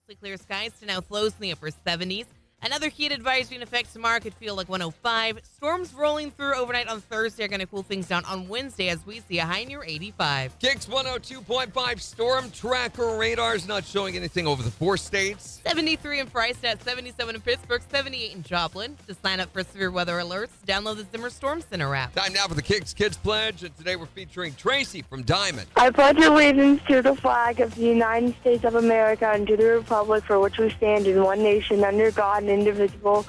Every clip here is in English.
Mostly clear skies to now lows in the upper 70s. Another heat advisory in effect tomorrow could feel like 105. Storms rolling through overnight on Thursday are going to cool things down on Wednesday as we see a high near 85. KIX 102.5 storm tracker radars not showing anything over the 4 states. 73 in Freistadt, 77 in Pittsburgh, 78 in Joplin. To sign up for severe weather alerts, download the Zimmer Storm Center app. Time now for the KIX Kids Pledge, and today we're featuring Tracy from Diamond. I pledge allegiance to the flag of the United States of America and to the republic for which we stand in one nation under God and indivisible,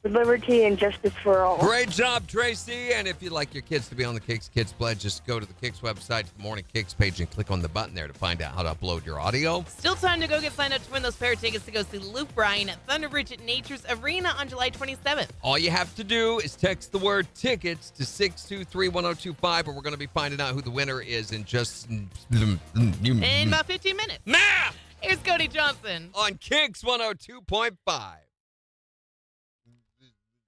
with liberty and justice for all. Great job, Tracy. And if you'd like your kids to be on the KIX Kids Pledge, just go to the KIX website, the Morning KIX page, and click on the button there to find out how to upload your audio. Still time to go get signed up to win those pair of tickets to go see Luke Bryan at Thunder Ridge at Nature's Arena on July 27th. All you have to do is text the word tickets to 623-1025, and we're going to be finding out who the winner is in just In about 15 minutes. math Here's Cody Johnson. on KIX 102.5.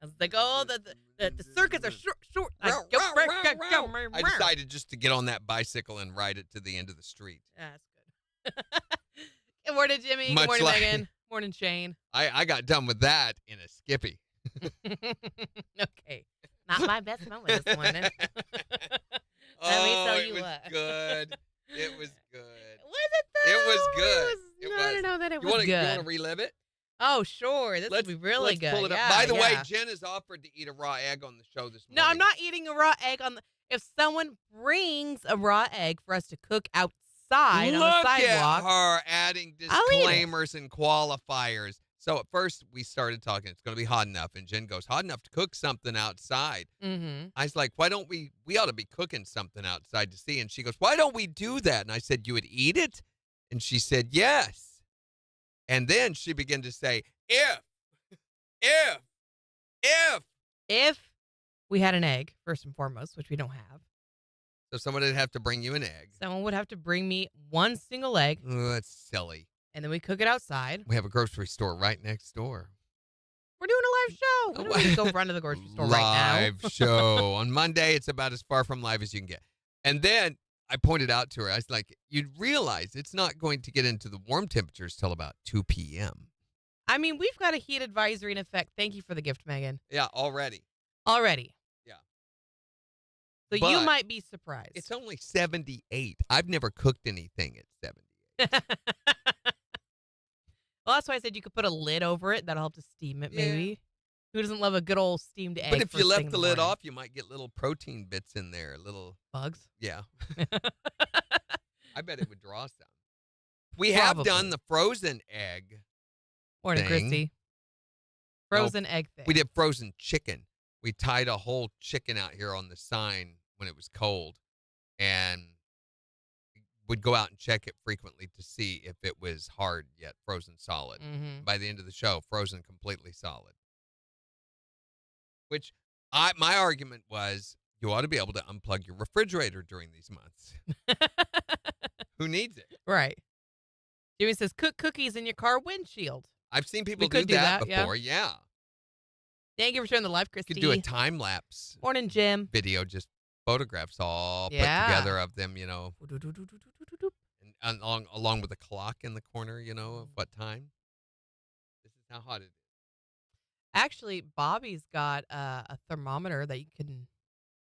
As they go, the circuits are short. I decided just to get on that bicycle and ride it to the end of the street. That's good. Good morning, Jimmy. Much Good morning, like- Megan. Morning, Shane. I got done with that in a skippy. Okay. Not my best moment this morning. Let me tell it you was what. good. It was good. Was it though? It was good. It I was. don't know that it You was want good. to relive it? Oh, sure. This would be really let's good. pull it up. Yeah, By the way, yeah. Jen has offered to eat a raw egg on the show this morning. No, I'm not eating a raw egg on the. If someone brings a raw egg for us to cook outside on the sidewalk, Look at her adding I'll eat it. disclaimers and qualifiers. So at first we started talking, it's going to be hot enough. And Jen goes, hot enough to cook something outside. mm-hmm. I was like, why don't we ought to be cooking something outside to see. And she goes, why don't we do that? And I said, you would eat it? And she said, yes. And then she began to say, if If we had an egg, first and foremost, which we don't have, So someone would have to bring you an egg. someone would have to bring me one single egg, Oh, that's silly. and then we cook it outside. We have a grocery store right next door. We're doing a live show. We don't need to go run to the grocery store right now. Live show. On Monday, it's about as far from live as you can get. And then I pointed out to her, I was like, you'd realize it's not going to get into the warm temperatures till about 2 p.m. I mean, we've got a heat advisory in effect. Thank you for the gift, Megan. Yeah, already. Already. Yeah. So But you might be surprised. It's only 78. I've never cooked anything at 78. Well, that's why I said you could put a lid over it. That'll help to steam it, maybe. Who doesn't love a good old steamed egg? But if you first thing left in the lid morning? off, you might get little protein bits in there. Little, Bugs. yeah. I bet it would draw some. We have Probably. done the frozen egg. Morning, thing. Christy. Frozen egg thing. We did frozen chicken. We tied a whole chicken out here on the sign when it was cold, and would go out and check it frequently to see if it was hard yet, frozen solid. Mm-hmm. By the end of the show, frozen completely solid. Which my argument was, you ought to be able to unplug your refrigerator during these months. Who needs it? Right. Jimmy says, cook cookies in your car windshield. I've seen people could do do that that, yeah. before. Yeah. Thank you for sharing the live, Christy. You could do a time lapse Morning, Jim. video, just photographs all Yeah. put together of them, and along with a clock in the corner, of what time. This is how hot it is. Actually, Bobby's got a thermometer that you can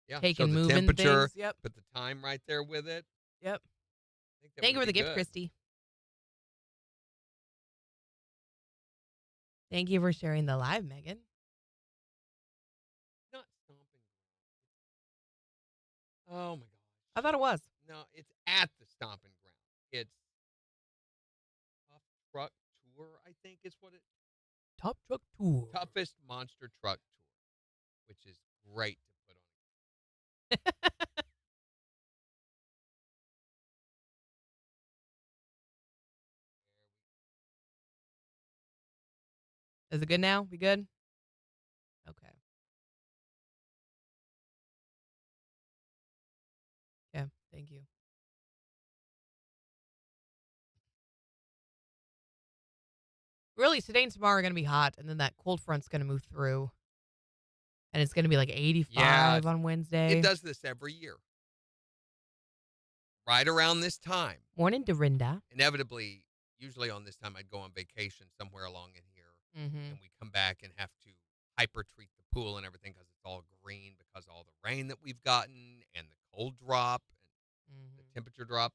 Yeah, take show and the move in temperature, things. Yep. put the time right there with it. Yep. I think that Thank you would for the be gift, good. Christy. Thank you for sharing the live, Megan. Not stomping. Oh my gosh. I thought it was. No, it's at the stomping ground. It's Tough Truck Tour, I think is what it. Top Truck Tour. Toughest Monster Truck Tour, which is great to put on. Is it good now? We good? Okay. Yeah, thank you. Really, today and tomorrow are going to be hot, and then that cold front's going to move through. And it's going to be like 85 on Wednesday. It does this every year. Right around this time. Morning, Dorinda. Inevitably, usually on this time I'd go on vacation somewhere along in here, Mm-hmm. and we come back and have to hyper treat the pool and everything because it's all green because of all the rain that we've gotten and the cold drop and the temperature drop.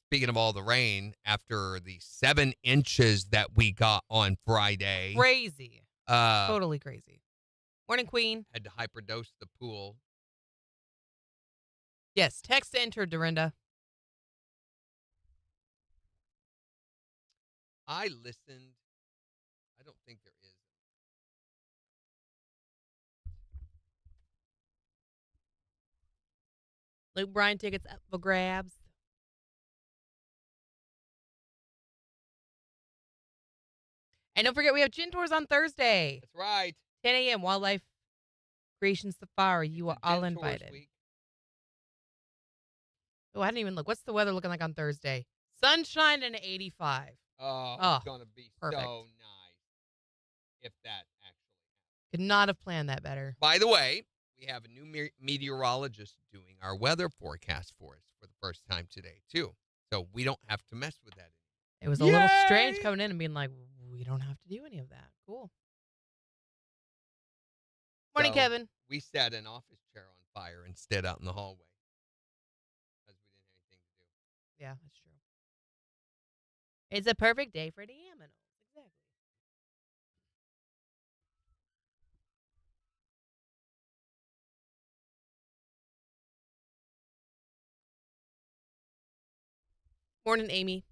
Speaking of all the rain, after the 7 inches that we got on Friday, Crazy. uh, Totally crazy. Morning, Queen. had to hyperdose the pool. Yes, text to enter, Dorinda. I listened. I don't think there is. Luke Bryan tickets up for grabs. And don't forget, we have Gin Tours on Thursday, That's right. 10 a.m. Wildlife Creation Safari. You are It's a all Gin Tours invited. week. Oh, I didn't even look. What's the weather looking like on Thursday? Sunshine and 85. Oh, Oh, it's gonna be perfect. so nice if that actually happens. Could not have planned that better. By the way, we have a new meteorologist doing our weather forecast for us for the first time today too, so we don't have to mess with that anymore. It was a little strange coming in and being like, we don't have to do any of that. Cool. Morning, So, Kevin. We set an office chair on fire instead out in the hallway because we didn't have anything to do. Yeah, that's true. It's a perfect day for the aminals. Exactly. Morning, Amy.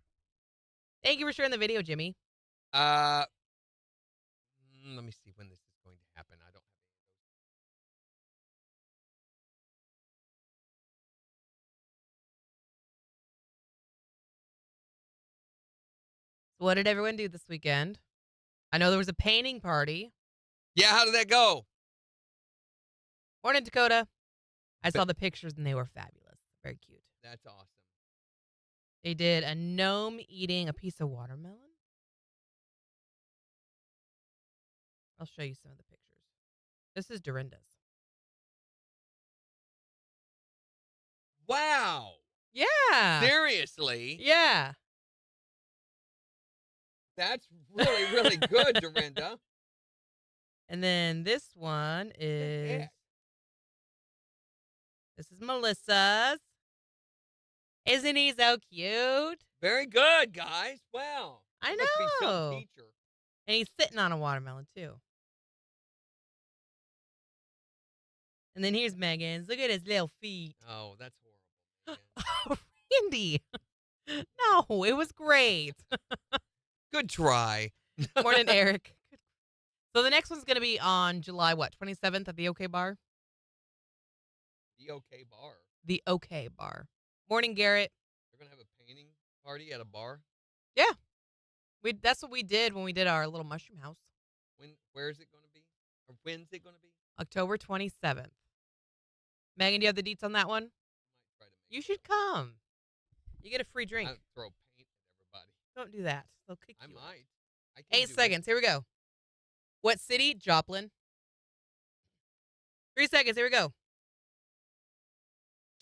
Thank you for sharing the video, Jimmy. Let me see when this is going to happen. I don't have any of those. So what did everyone do this weekend? I know there was a painting party. Yeah, how did that go? Morning, Dakota. I saw the pictures and they were fabulous. Very cute. That's awesome. They did a gnome eating a piece of watermelon. I'll show you some of the pictures. This is Dorinda's. Wow. Yeah. Seriously? Yeah. That's really, really good, Dorinda. And then this one is... heck? This is Melissa's. Isn't he so cute? Very good, guys. Wow. I You must be some know. teacher. And he's sitting on a watermelon, too. And then here's Megan's. Look at his little feet. Oh, that's horrible. Man. Oh, Randy. No, it was great. Good try. Morning, Eric. So the next one's going to be on July, 27th at the OK Bar? The OK Bar. The OK Bar. Morning, Garrett. They're going to have a painting party at a bar? Yeah. That's what we did when we did our little mushroom house. Where is it going to be? Or when's it going to be? October 27th. Megan, do you have the deets on that one? Might try to make You should come. You get a free drink. I throw paint at everybody. Don't do that. They'll kick I you. might. I can 8 do seconds. Here we go. What city? Joplin. 3 seconds. Here we go.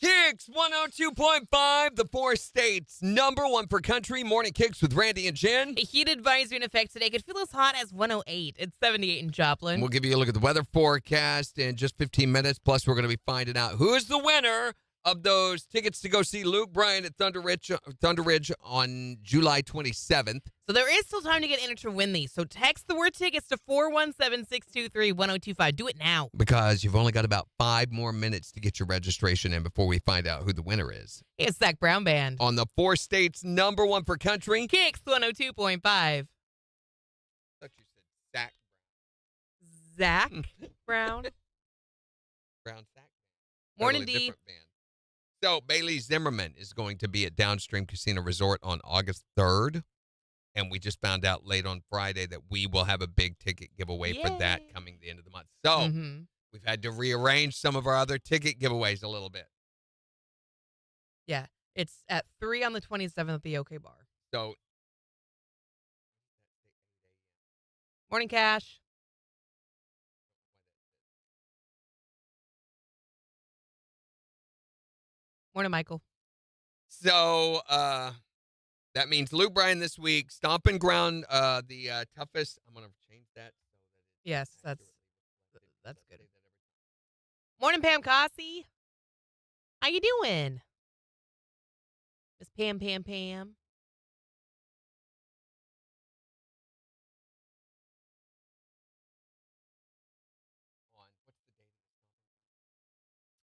KIX 102.5, the 4 states. #1 for country. Morning KIX with Randy and Jen. A heat advisory in effect today. Could feel as hot as 108. It's 78 in Joplin. We'll give you a look at the weather forecast in just 15 minutes. Plus, we're going to be finding out who is the winner of those tickets to go see Luke Bryan at Thunder Ridge on July 27th. So there is still time to get entered to win these. So text the word tickets to 417-623-1025. Do it now. Because you've only got about 5 more minutes to get your registration in before we find out who the winner is. It's Zach Brown Band. On the 4 states, #1 for country. KIX 102.5. I thought you said Zach Zach Brown. Brown Sack. Morning, Totally D. different band. So Bailey Zimmerman is going to be at Downstream Casino Resort on August 3rd. And we just found out late on Friday that we will have a big ticket giveaway for that Yay. coming the end of the month. So we've had to rearrange some of our other ticket giveaways a little bit. Yeah. It's at 3 on the 27th at the OK Bar. So Morning, Cash. Morning, Michael. So That means Luke Bryan this week, stomping ground, the toughest. I'm going to change that. Yes, that's good. Morning, Pam Cossie. How you doing? Miss Pam.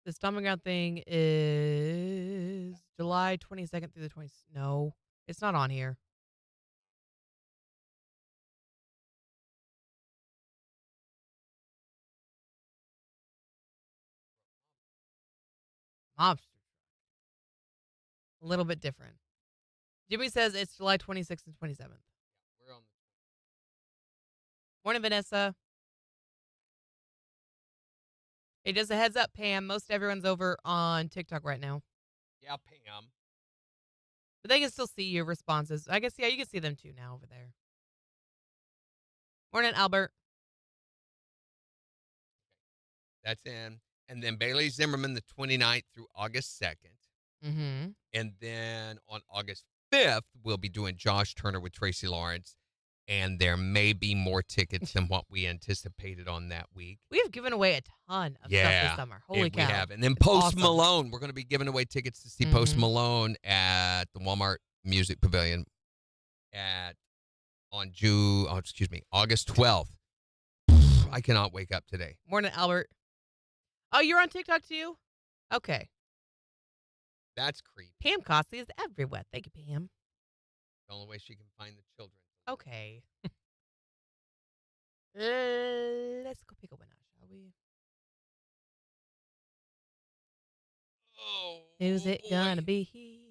The stomping ground thing is July 22nd through the 20th. No, it's not on here. Mobster. A little bit different. Jimmy says it's July 26th and 27th. We're on Morning, Vanessa. Hey, just a heads up, Pam. Most everyone's over on TikTok right now. Yeah, Pam. But they can still see your responses. I guess, yeah, you can see them too now over there. Morning, Albert. That's in. And then Bailey Zimmerman the 29th through August 2nd. Mm-hmm. And then on August 5th, we'll be doing Josh Turner with Tracy Lawrence. And there may be more tickets than what we anticipated on that week. We have given away a ton of stuff this summer. Holy cow. We have. And then It's Post awesome. Malone. We're going to be giving away tickets to see Post Malone at the Walmart Music Pavilion on August 12th. I cannot wake up today. Morning, Albert. Oh, you're on TikTok too? Okay. That's creepy. Pam Costley is everywhere. Thank you, Pam. The only way she can find the children. Okay. Let's go pick a winner, shall we? Oh, Who's it boy. gonna be?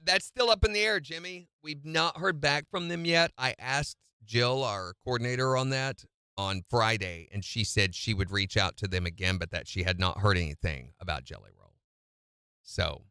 That's still up in the air, Jimmy. We've not heard back from them yet. I asked Jill, our coordinator, on that on Friday, and she said she would reach out to them again, but that she had not heard anything about Jelly Roll. So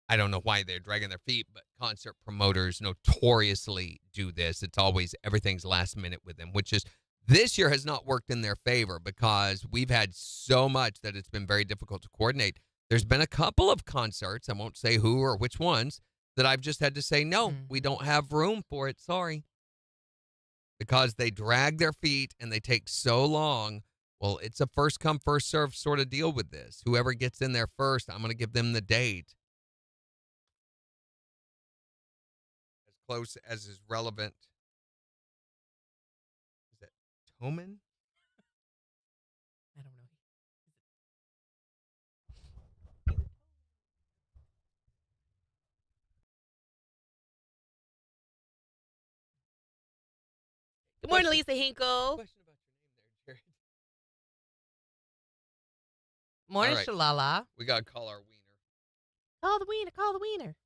I don't know why they're dragging their feet, but concert promoters notoriously do this. It's always everything's last minute with them, which is this year has not worked in their favor because we've had so much that it's been very difficult to coordinate. There's been a couple of concerts, I won't say who or which ones, that I've just had to say, no, we don't have room for it. Sorry. Because they drag their feet and they take so long. Well, it's a first come, first serve sort of deal with this. Whoever gets in there first, I'm going to give them the date. As close as is relevant. Is that Toman? I don't know. Good morning, Lisa Hinkle. Question about your name there, Jared. Morning, All right. Shalala. We got to call our wiener. Call the wiener. Call the wiener.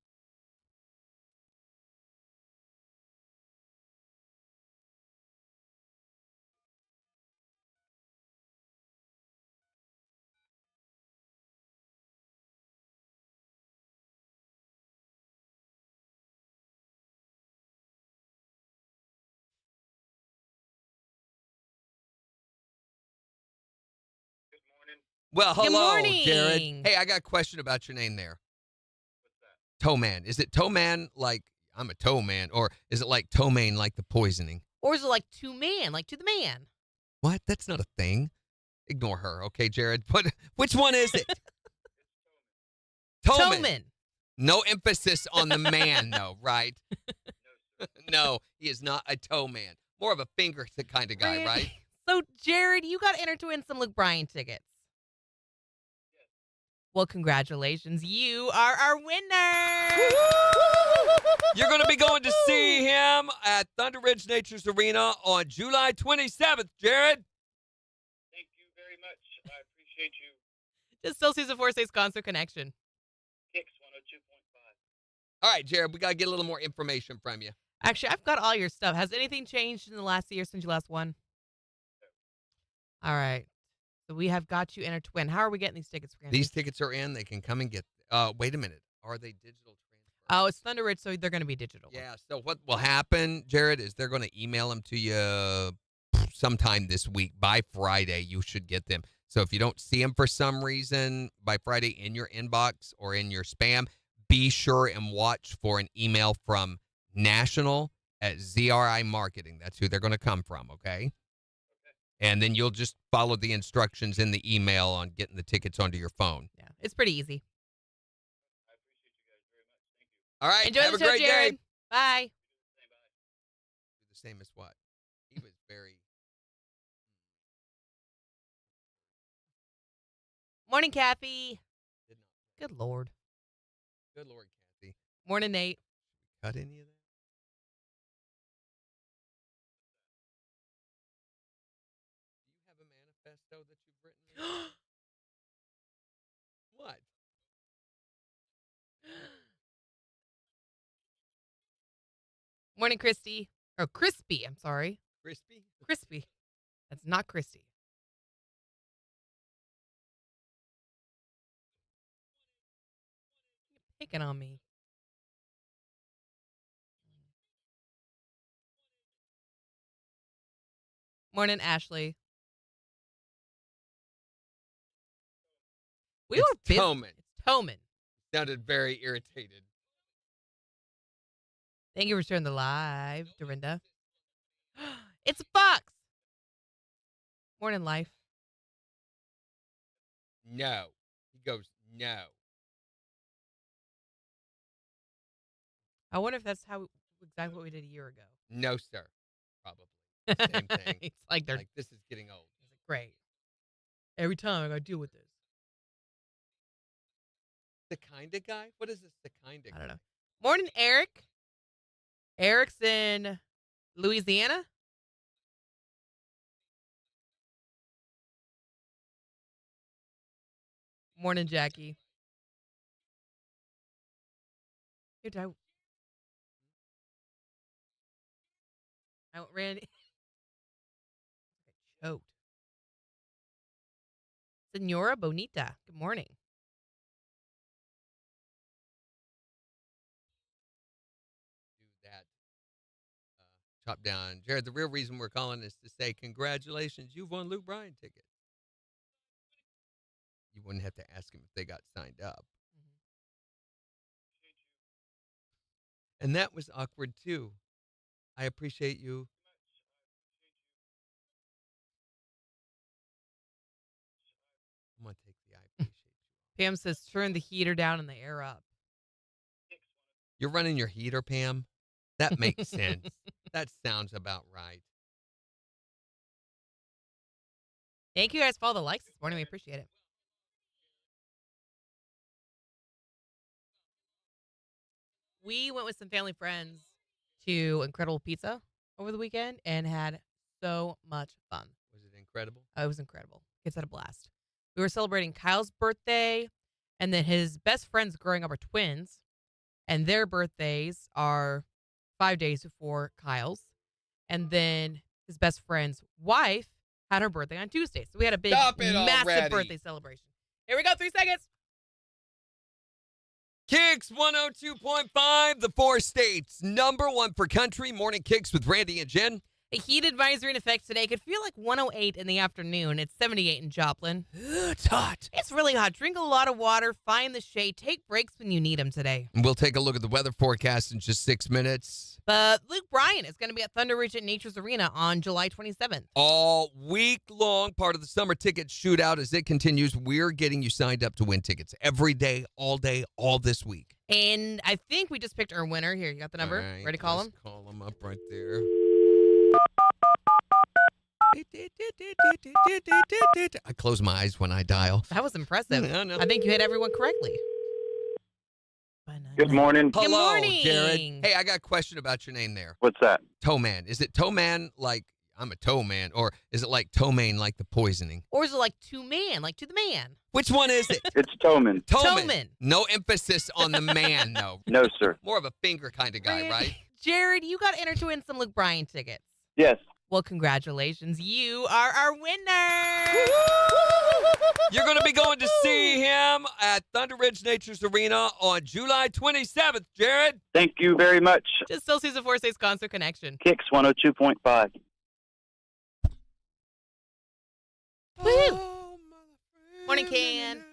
Well, Good hello, morning. Jared. Hey, I got a question about your name there. What's that? Toe Man. Is it Toe Man like I'm a toe man, or is it like toe man like the poisoning? Or is it like to man, like to the man? What? That's not a thing. Ignore her, okay, Jared? But which one is it? Toman. No emphasis on the man, though, right? No, he is not a toe man. More of a finger kind of guy, right? So, Jared, you got entered to win some Luke Bryan tickets. Well, congratulations. You are our winner. You're going to be going to see him at Thunder Ridge Nature's Arena on July 27th, Jared. Thank you very much. I appreciate you. Just still sees a 4-6 concert connection. KIX 102.5. All right, Jared, we got to get a little more information from you. Actually, I've got all your stuff. Has anything changed in the last year since you last won? All right. So we have got you entered to win. How are we getting these tickets? These tickets are in. They can come and get. Wait a minute. Are they digital transfer? Oh, it's Thunder Ridge, so they're going to be digital. Yeah. So what will happen, Jared, is they're going to email them to you sometime this week. By Friday, you should get them. So if you don't see them for some reason by Friday in your inbox or in your spam, be sure and watch for an email from National at ZRI Marketing. That's who they're going to come from, okay? And then you'll just follow the instructions in the email on getting the tickets onto your phone. Yeah, it's pretty easy. I appreciate you guys very much. Thank you. All right, Enjoy have the a show, great Jared. day. Bye. The same as what? He was very... Morning, Kathy. Did not. Good Lord. Good Lord, Kathy. Morning, Nate. Cut any of that? Do you have a manifesto that you've written? What? Morning, Christy. Or Crispy, I'm sorry. Crispy? Crispy. That's not Christy. You're picking on me. Morning, Ashley. We It's were busy. Toman. It's Toman. Sounded very irritated. Thank you for sharing the live, Dorinda. It's Fox. Morning, Life. No. He goes, no. I wonder if that's exactly what we did a year ago. No, sir. Probably. Same thing. It's like they're Like, this is getting old. great. Every time I got to deal with this. The kind of guy? What is this, the kind of guy? I don't know. Morning, Eric. Eric's in Louisiana. Morning, Jackie. Dude, I ran. I choked. Senora Bonita. Good morning. Do that. Chop down. Jared, the real reason we're calling is to say congratulations. You've won Luke Bryan tickets. You wouldn't have to ask him if they got signed up. And that was awkward, too. I appreciate you. I'm going to take the I appreciate you. Pam says turn the heater down and the air up. You're running your heater, Pam? That makes sense. That sounds about right. Thank you guys for all the likes this morning. We appreciate it. We went with some family friends to Incredible Pizza over the weekend and had so much fun. Was it incredible? It was incredible. Kids had a blast. We were celebrating Kyle's birthday, and then his best friends growing up are twins, and their birthdays are 5 days before Kyle's. And then his best friend's wife had her birthday on Tuesday. So we had a big, massive already. birthday celebration. Here we go, 3 seconds. KIX 102.5, the 4 states. #1 for country. Morning KIX with Randy and Jen. A heat advisory in effect today. Could feel like 108 in the afternoon. It's 78 in Joplin. It's hot. It's really hot. Drink a lot of water. Find the shade. Take breaks when you need them today. We'll take a look at the weather forecast in just 6 minutes. But Luke Bryan is going to be at Thunder Ridge at Nature's Arena on July 27th. All week long, part of the summer ticket shootout as it continues. We're getting you signed up to win tickets every day, all this week. And I think we just picked our winner. Here, you got the number? All right, Ready to call let's him? Call him up right there. I close my eyes when I dial. That was impressive. I know. I think you hit everyone correctly. Good morning. Good Hello, morning. Jared. Hey, I got a question about your name there. What's that? Toe Man. Is it Toe Man like I'm a toe man, or is it like toe man like the poisoning? Or is it like to man, like to the man? Which one is it? It's Toman. Toman. No emphasis on the man, though. No, sir. More of a finger kind of guy, right? Jared, you got entered to win some Luke Bryan tickets. Yes. Well, congratulations. You are our winner. You're going to be going to see him at Thunder Ridge Nature's Arena on July 27th, Jared. Thank you very much. Just still sees a 4 States concert connection. KIX 102.5. Woo! Morning, Can.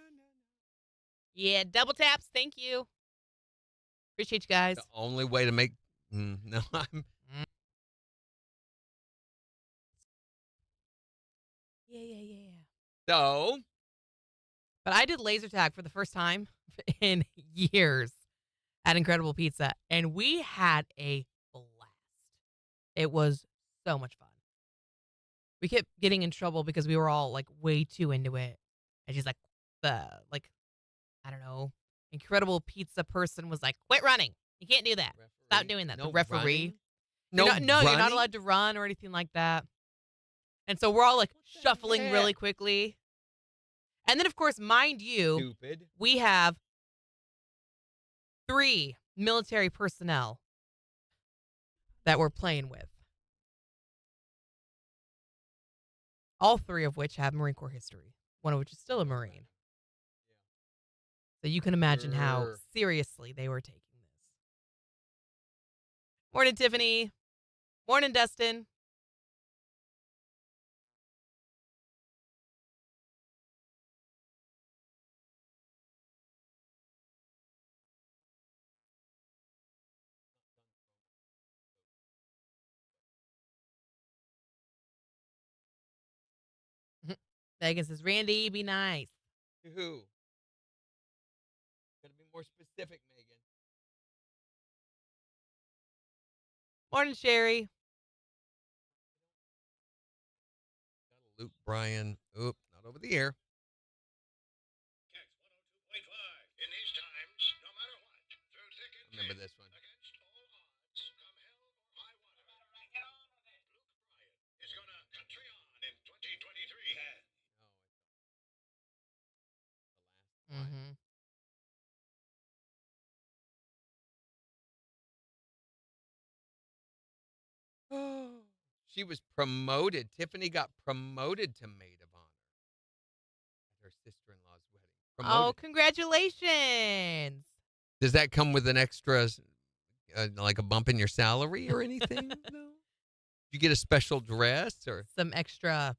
Yeah, double taps. Thank you. Appreciate you guys. The only way to make no, I'm Yeah. so But I did laser tag for the first time in years at Incredible Pizza, and we had a blast. It was so much fun. We kept getting in trouble because we were all like way too into it. And she's like, I don't know, Incredible Pizza person was like, quit running. You can't do that. Stop doing that. No The referee. running? You're No, not, you're not running? allowed to run or anything like that. And so we're all like shuffling heck? really quickly. And then, of course, mind you, Stupid. we have 3 military personnel that we're playing with. All 3 of which have Marine Corps history, one of which is still a Marine. So you can imagine how Sure. seriously they were taking this. Morning, Tiffany. Morning, Dustin. Megan says, Randy, be nice. To who? Gotta be more specific, Megan. Morning, Sherry. Gotta Luke Bryan. Oop, not over the air. KIX 102.5. In these times, no matter what, through thick and Remember thin, this one. against all odds, come hell or high water, Luke Bryan is gonna country on in 2023. Mm-hmm. She was promoted. Tiffany got promoted to maid of honor at her sister-in-law's wedding. Oh, Promoted. congratulations. Does that come with an extra, like a bump in your salary or anything? No. You get a special dress or Some extra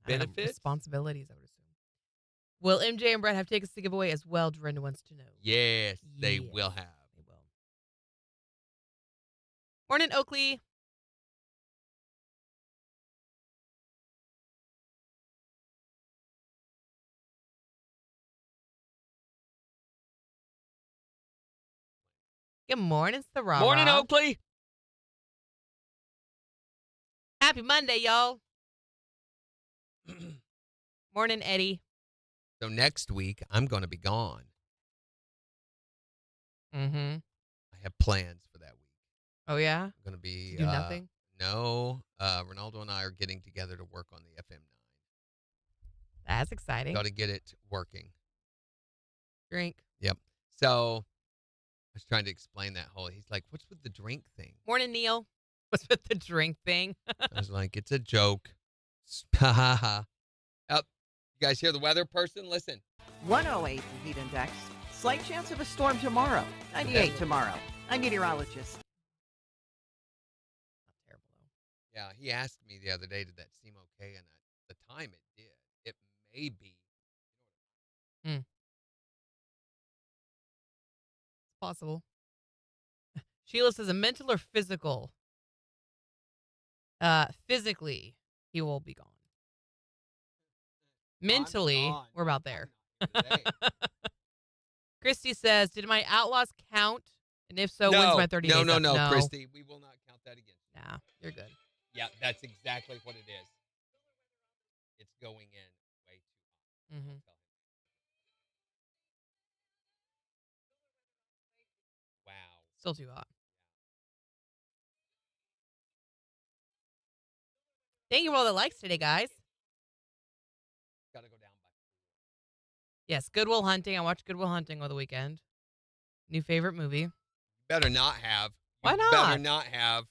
I don't know, benefits? responsibilities, I would assume. Will MJ and Brett have tickets to give away as well? Dorinda wants to know. Yes, they Yes. will have. They will. Morning, Oakley. Good morning, Sarah. Morning, Oakley. Happy Monday, y'all. Morning, Eddie. So next week, I'm going to be gone. Mm-hmm. I have plans for that week. Oh, yeah? I'm going to be To do nothing? No, Ronaldo and I are getting together to work on the FM9. That's exciting. Got to get it working. Drink. Yep. So I was trying to explain that whole. He's like, "What's with the drink thing?" Morning, Neil. What's with the drink thing? I was like, "It's a joke." Ha ha ha. Up. You guys hear the weather person? Listen. 108 the heat index. Slight chance of a storm tomorrow. 98 tomorrow. I'm meteorologist. Not terrible, though. Yeah, he asked me the other day, "Did that seem okay?" And at the time, it did. It may be. It's possible. Sheila says, a mental or physical? Physically, he will be gone. Mentally, gone. we're about there. I'm not here today. Christy says, did my outlaws count? And if so, no, when's my 30 days up? no, Christy. We will not count that against you. Nah, you're good. Yeah, that's exactly what it is. It's going in way too hot. Mm-hmm. Wow. Still too hot. Thank you for all the likes today, guys. Got to go down by 4. Yes, Good Will Hunting. I watched Good Will Hunting over the weekend. New favorite movie. You better not have. Why You not? better not have,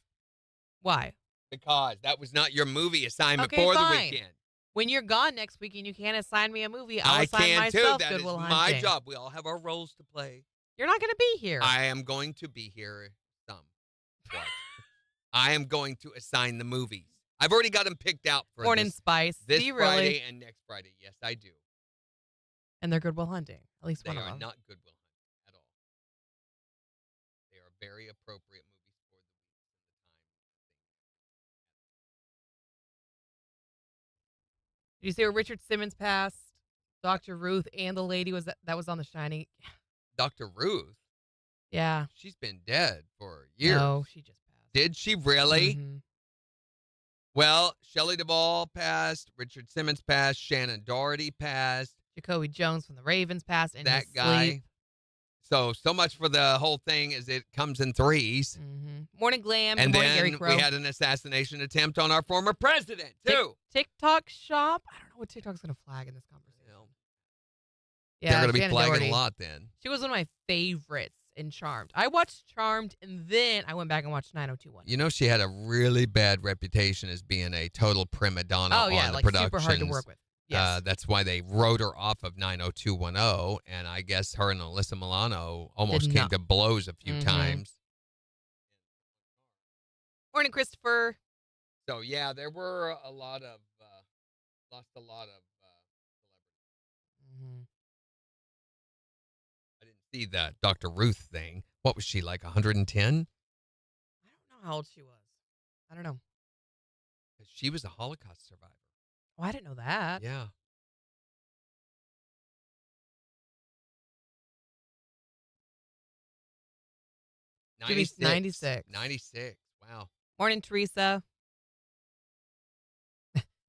Why? because that was not your movie assignment Okay, for fine. the weekend. When you're gone next week and you can't assign me a movie, I'll I assign can too. myself That Good is Will my Hunting. job. We all have our roles to play. You're not going to be here. I am going to be here some. What? I am going to assign the movies. I've already got them picked out for Morning Spice. this Do you Friday really? and next Friday. Yes, I do. And they're Goodwill Hunting. At least They one of are them. not Goodwill Hunting at all. They are very appropriate movies for the weeks Did you see where Richard Simmons passed? Dr. Ruth and the lady that was on The Shining. and the time. Dr. Ruth, Yeah. she's been dead for years. No, she just passed. Did she really? Mhm. Well, Shelley Duvall passed. Richard Simmons passed. Shannon Doherty passed. Jacoby Jones from the Ravens passed in That his guy. sleep. So much for the whole thing is it comes in threes. Morning Glam. And Good morning, Gary then Crow. we had an assassination attempt on our former president, too. TikTok shop. I don't know what TikTok's going to flag in this conversation. They're Yeah, going to be Shannon flagging Doherty. a lot then. She was one of my favorites in Charmed. I watched Charmed, and then I went back and watched 90210. You know, she had a really bad reputation as being a total prima donna Oh, yeah, on the like productions. super hard to work with. Yes. That's why they wrote her off of 90210, and I guess her and Alyssa Milano almost Did came not. to blows a few Mhm. times. Morning, Christopher. So, yeah, there were a lot of, lost a lot of celebrities. I didn't see the Dr. Ruth thing. What was she, like 110? I don't know how old she was. I don't know. She was a Holocaust survivor. Oh, I didn't know that. Yeah. Jimmy's 96. 96. Wow. Morning, Teresa.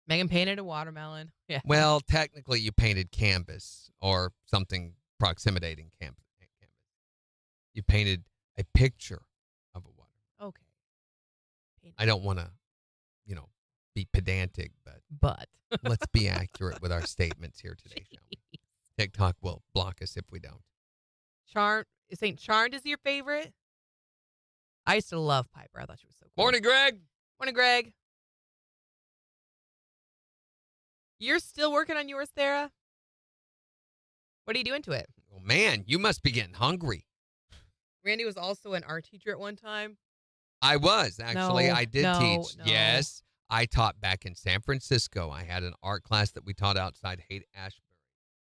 Megan painted a watermelon. Yeah. Well, technically, you painted canvas or something proximating canvas. You painted a picture of a watermelon. Okay. Painted. I don't want to, be pedantic, but But. let's be accurate with our statements here today, shall we? TikTok will block us if we don't. St. Charmed is your favorite? I used to love Piper. I thought she was so cool. Morning, Greg. Morning, Greg. You're still working on yours, Sarah? What are you doing to it? Oh, man, you must be getting hungry. Randy was also an art teacher at one time. I was, actually. No, I did no, teach. no. Yes. I taught back in San Francisco. I had an art class that we taught outside Haight-Ashbury.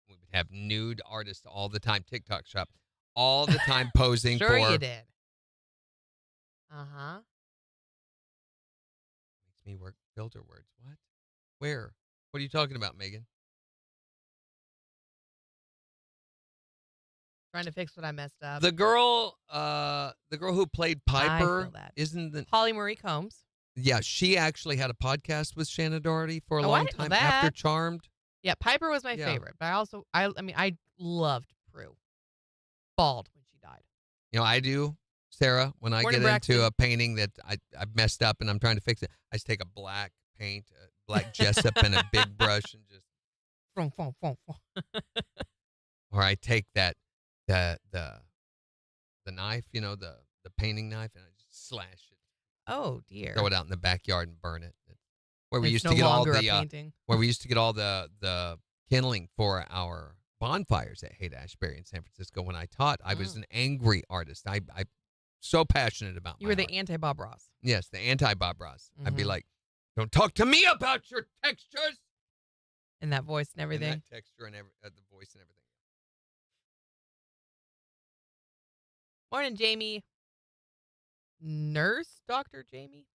We would have nude artists all the time, TikTok shop, all the time posing Sure for. you did. Uh-huh. Makes me work filter words. What? Where? What are you talking about, Megan? Trying to fix what I messed up. The girl who played Piper feel that. isn't the. Holly Marie Combs. Yeah, she actually had a podcast with Shannon Doherty for a Oh, I long didn't know time after that. Charmed. Yeah, Piper was my Yeah. favorite. But I loved Prue. Bald when she died. I do, Sarah, when I Morning, get Braxton. into a painting that I messed up and I'm trying to fix it, I just take a black paint, a black gesso and a big brush and just, Frum, frum, frum, frum. or I take the knife, the painting knife, and I just slash it, Oh, dear. throw it out in the backyard and burn it. Where we It's used no to get all longer a the painting. where we used to get all the kindling for our bonfires at Haight-Ashbury in San Francisco. When I taught, I was an angry artist. I so passionate about You my were the art. anti-Bob Ross. Yes, the anti-Bob Ross. I'd be Mhm. like, don't talk to me about your textures. And that voice and everything. And that texture and the voice and everything. Morning, Jamie. Nurse, Dr. Jamie.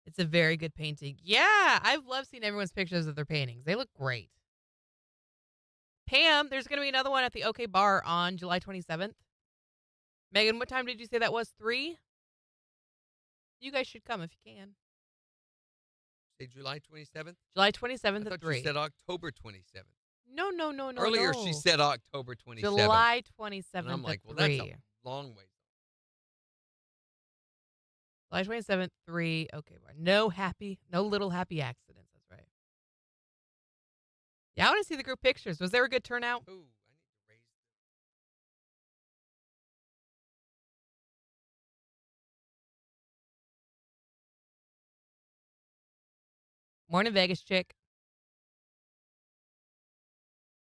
It's a very good painting. Yeah, I've loved seeing everyone's pictures of their paintings. They look great. Pam, there's going to be another one at the OK Bar on July 27th. Megan, what time did you say that was? 3? You guys should come if you can. Say July 27th? July I 27th thought at 3. you said October 27th. No. Earlier no. she said October 27th. July 27th and I'm like, at well, 3. that's a long way. July 27th, 3. Okay, bar. No little happy accidents. That's right. Yeah, I want to see the group pictures. Was there a good turnout? Ooh, I need to raise. Morning, Vegas chick.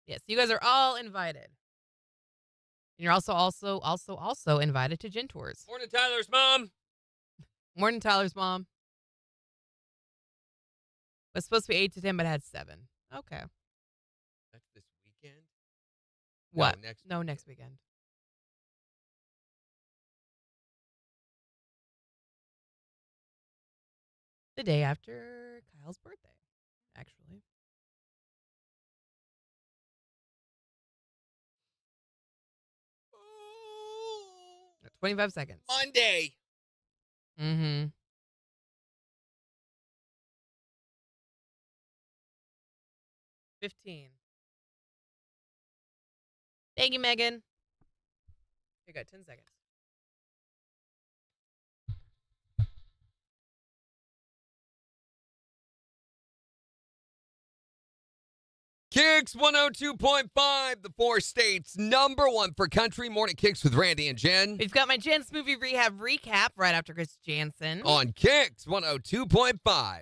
Yes, you guys are all invited. And you're also invited to gin tours. Morning, Tyler's mom. Morning, Tyler's mom. Was supposed to be 8 to 10, but had 7. Okay. That's this weekend? What? No, next weekend. The day after Kyle's birthday, actually. 25 seconds. Monday. Mm-hmm. 15. Thank you, Megan. You got 10 seconds. KIX 102.5, the 4 states, #1 for country. Morning KIX with Randy and Jen. We've got my Jen's movie rehab recap right after Chris Jansen. On KIX 102.5.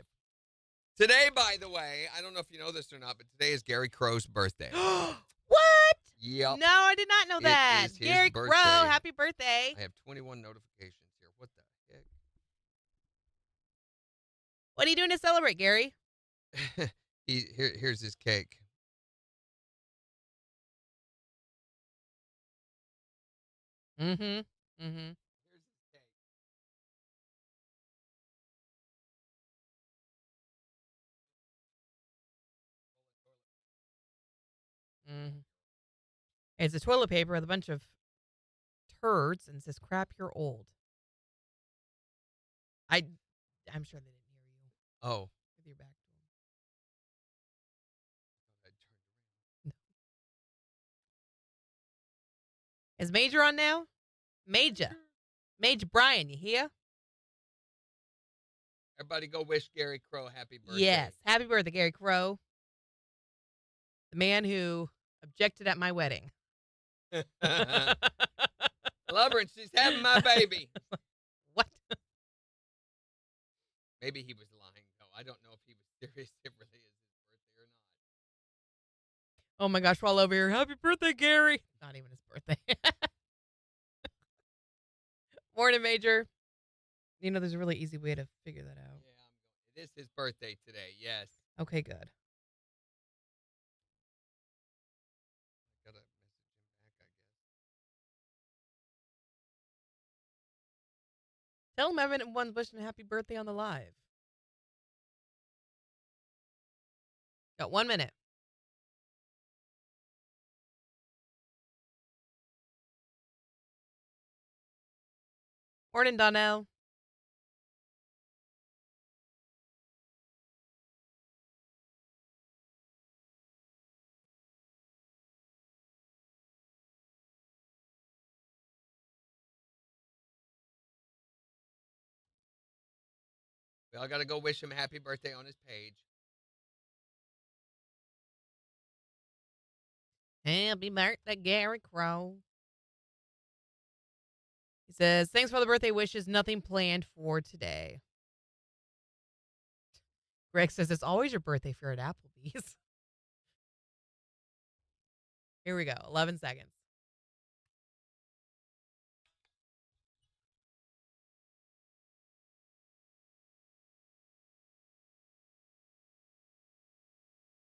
Today, by the way, I don't know if you know this or not, but today is Gary Crow's birthday. What? Yep. No, I did not know that. is his Gary birthday. Crow, happy birthday. I have 21 notifications here. What the What are you doing to celebrate, Gary? heck? Here's his cake. Mm-hmm. Mm-hmm. Here's his cake. Mm-hmm. It's a toilet paper with a bunch of turds and says, crap, you're old. I'm sure they didn't hear you Oh. with your back to them. I turned around. Is Major on now? Major Brian, you hear? Everybody go wish Gary Crow happy birthday. Yes. Happy birthday, Gary Crow. The man who objected at my wedding. Love her and she's having my baby. What? Maybe he was lying, though. I don't know if he was serious. It really is his birthday or not. Oh my gosh, we're all over here. Happy birthday, Gary. Not even his birthday. Morning, Major. You know, there's a really easy way to figure that out. Yeah, it is his birthday today, yes. Okay, good. Gotta message him back, I guess. Tell him everyone's wishing a happy birthday on the live. Got 1 minute. Morning, Donnell. We all gotta go wish him a happy birthday on his page. Happy birthday, Gary Crow. He says, thanks for the birthday wishes. Nothing planned for today. Greg says, it's always your birthday if you're at Applebee's. Here we go. 11 seconds.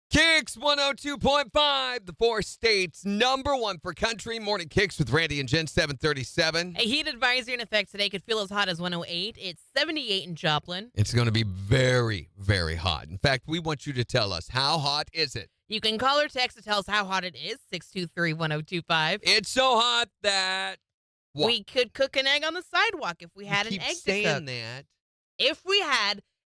KIX 102.5, the 4 states, #1 for country. Morning KIX with Randy and Jen, 737. A heat advisory in effect today could feel as hot as 108. It's 78 in Joplin. It's going to be very, very hot. In fact, we want you to tell us, how hot is it? You can call or text to tell us how hot it is, 623-1025. It's so hot that... What? We could cook an egg on the sidewalk if we had You an keep egg to saying cook. that.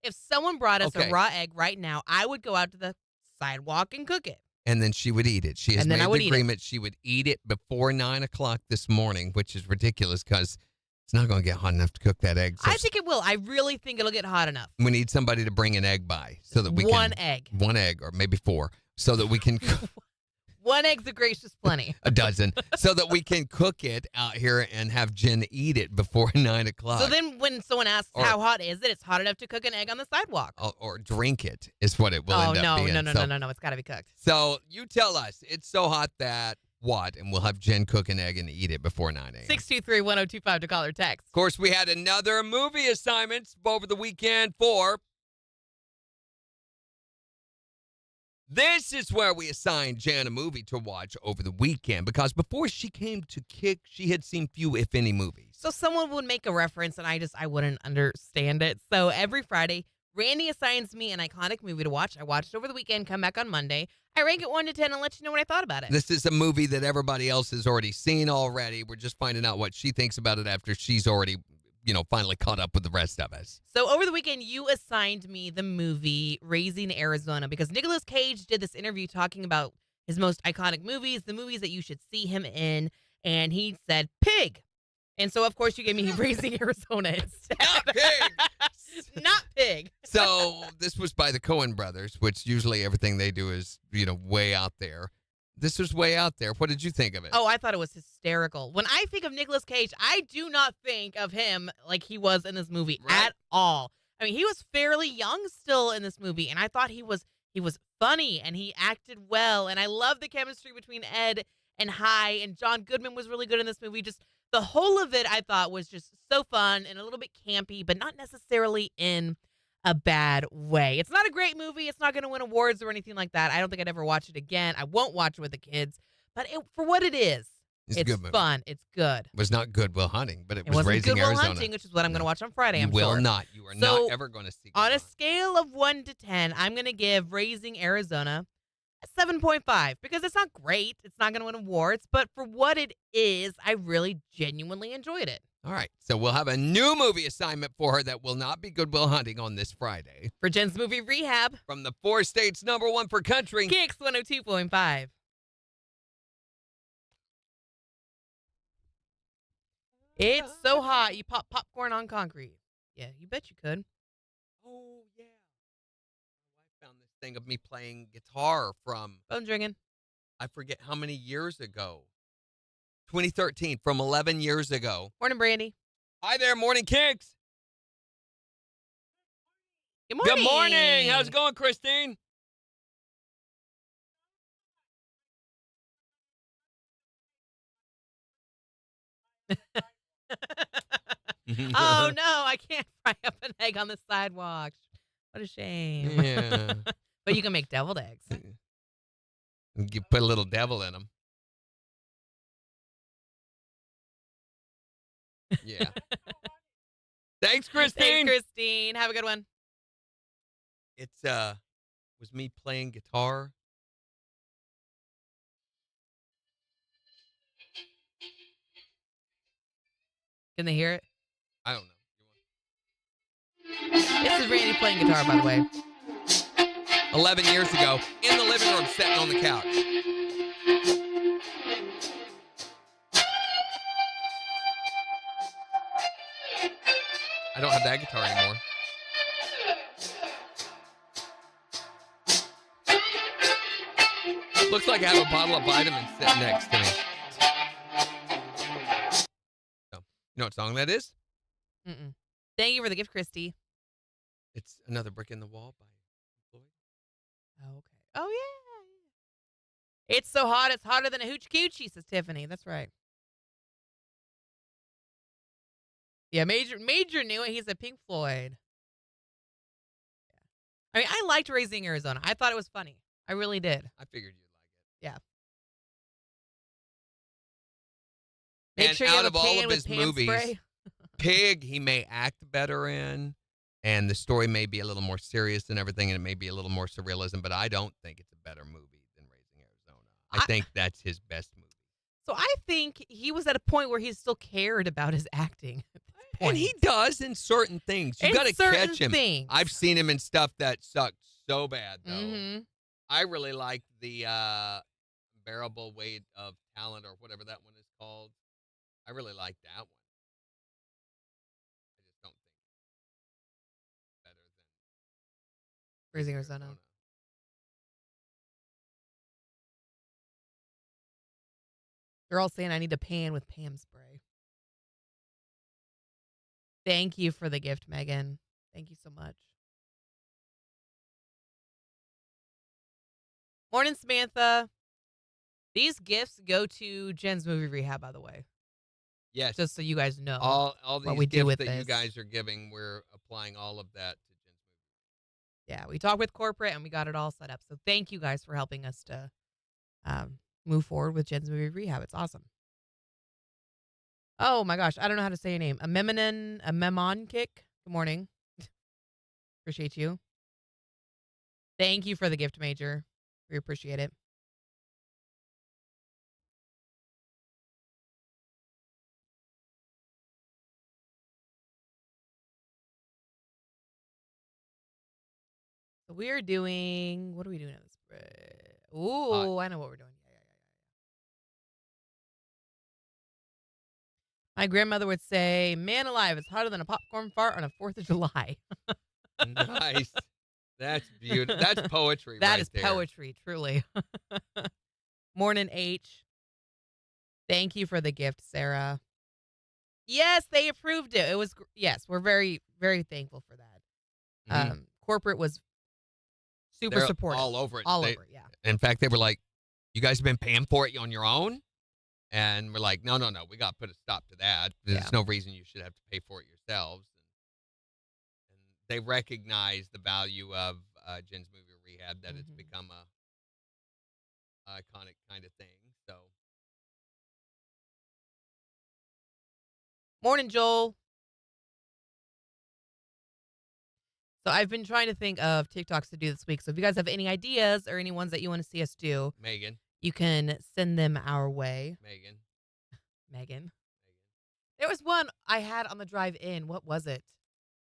If someone brought us Okay. a raw egg right now, I would go out to the sidewalk and cook it. And then she would eat it. She has And then made I would the eat it. agreement she would eat it before 9 o'clock this morning, which is ridiculous because it's not going to get hot enough to cook that egg. So I think it will. I really think it'll get hot enough. we need somebody to bring an egg by so that we One can... egg. One egg, or maybe 4, so that we can... One egg's a gracious plenty. a dozen, so that we can cook it out here and have Jen eat it before 9 o'clock. So then when someone asks Or- how hot is it, it's hot enough to cook an egg on the sidewalk. Or drink it is what it will end up being. No. It's got to be cooked. So you tell us, it's so hot that what, and we'll have Jen cook an egg and eat it before 9 a.m. 623-1025 to call or text. Of course, we had another movie assignment over the weekend for... This is where we assigned Jan a movie to watch over the weekend, because before she came to KIX, she had seen few, if any, movies. So someone would make a reference, and I wouldn't understand it. So every Friday, Randy assigns me an iconic movie to watch. I watched it over the weekend, come back on Monday. I rank it 1 to 10 and let you know what I thought about it. This is a movie that everybody else has already seen already. We're just finding out what she thinks about it after she's already, finally caught up with the rest of us. So over the weekend, you assigned me the movie Raising Arizona because Nicolas Cage did this interview talking about his most iconic movies, the movies that you should see him in, and he said Pig. And so, of course, you gave me Raising Arizona instead. Not Pig! Not Pig. So this was by the Coen brothers, which usually everything they do is, way out there. This was way out there. What did you think of it? Oh, I thought it was hysterical. When I think of Nicolas Cage, I do not think of him like he was in this movie at all. I mean, he was fairly young still in this movie, and I thought he was funny and he acted well, and I love the chemistry between Ed and Hi, and John Goodman was really good in this movie. Just the whole of it, I thought, was just so fun and a little bit campy, but not necessarily in a bad way. It's not a great movie. It's not going to win awards or anything like that. I don't think I'd ever watch it again. I won't watch it with the kids. But for what it is, it's a good movie. Fun. It's good. It was not Good Will Hunting, but it was wasn't Raising Good Will Arizona. Hunting, which is what I'm going to watch on Friday, You I'm will sure. not. You are not ever going to see Good On Will a Hunting. scale of 1 to 10, I'm going to give Raising Arizona a 7.5 because it's not great. It's not going to win awards, but for what it is, I really genuinely enjoyed it. All right, so we'll have a new movie assignment for her that will not be Good Will Hunting on this Friday. For Jen's movie Rehab, From the 4 states, #1 for country. KIX 102.5. It's so hot, you pop popcorn on concrete. Yeah, you bet you could. Oh, yeah. My wife found this thing of me playing guitar from, Phone ringing. I forget how many years ago. 2013, from 11 years ago. Morning, Brandy. Hi there, Morning Kicks. Good morning. Good morning. How's it going, Christine? Oh, no, I can't fry up an egg on the sidewalk. What a shame. Yeah. But you can make deviled eggs. You put a little devil in them. Yeah. Thanks, Christine. Thanks, Christine. Have a good one. It's was me playing guitar. Can they hear it? I don't know. This is Randy playing guitar, by the way. 11 years ago, in the living room, sitting on the couch. I don't have that guitar anymore. Looks like I have a bottle of vitamins sitting next to me. So, you know what song that is? Mm-mm. Thank you for the gift, Christy. It's Another Brick in the Wall by Floyd. Oh, okay. Oh, yeah. It's so hot, it's hotter than a hoochie coochie, says Tiffany. That's right. Yeah, Major knew it. He's a Pink Floyd. Yeah. I mean, I liked Raising Arizona. I thought it was funny. I really did. I figured you'd like it. Yeah. Make And sure you out have of a all pan of with his pan movies, spray. Pig, he may act better in, and the story may be a little more serious and everything, and it may be a little more surrealism, but I don't think it's a better movie than Raising Arizona. I think that's his best movie. So I think he was at a point where he still cared about his acting. At this point. And he does in certain things. You got to catch him. Things. I've seen him in stuff that sucked so bad, though. Mm-hmm. I really like the Unbearable Weight of Talent, or whatever that one is called. I really like that one. I just don't think it's better than Raising Arizona. They're all saying I need a pan with Pam spray. Thank you for the gift, Megan. Thank you so much. Morning, Samantha. These gifts go to Jen's Movie Rehab, by the way, Yes. just so you guys know All what these we do gifts with that you this. guys are giving, we're applying all of that to Jen's movie. Yeah, we talked with corporate and we got it all set up. So thank you guys for helping us to move forward with Jen's Movie Rehab. It's awesome. Oh my gosh, I don't know how to say your name. A Memon Kick. Good morning. Appreciate you. Thank you for the gift, Major. We appreciate it. So we're doing, what are we doing on this spread? Ooh, I know what we're doing. Yeah. My grandmother would say, man alive, it's hotter than a popcorn fart on a 4th of July. Nice. That's beautiful. That's poetry That right is there. poetry, truly. Morning, H. Thank you for the gift, Sarah. Yes, they approved it. It was, yes, we're very, very thankful for that. Mhm. Corporate was super They're supportive. all over it. All over it, yeah. In fact, they were like, you guys have been paying for it on your own? And we're like, no, we got to put a stop to that. There's Yeah. no reason you should have to pay for it yourselves. And they recognize the value of Jen's Movie Rehab, that it's become a iconic kind of thing. So, Morning, Joel. So I've been trying to think of TikToks to do this week. So if you guys have any ideas or any ones that you want to see us do, Megan. you can send them our way. Megan. There was one I had on the drive in. What was it?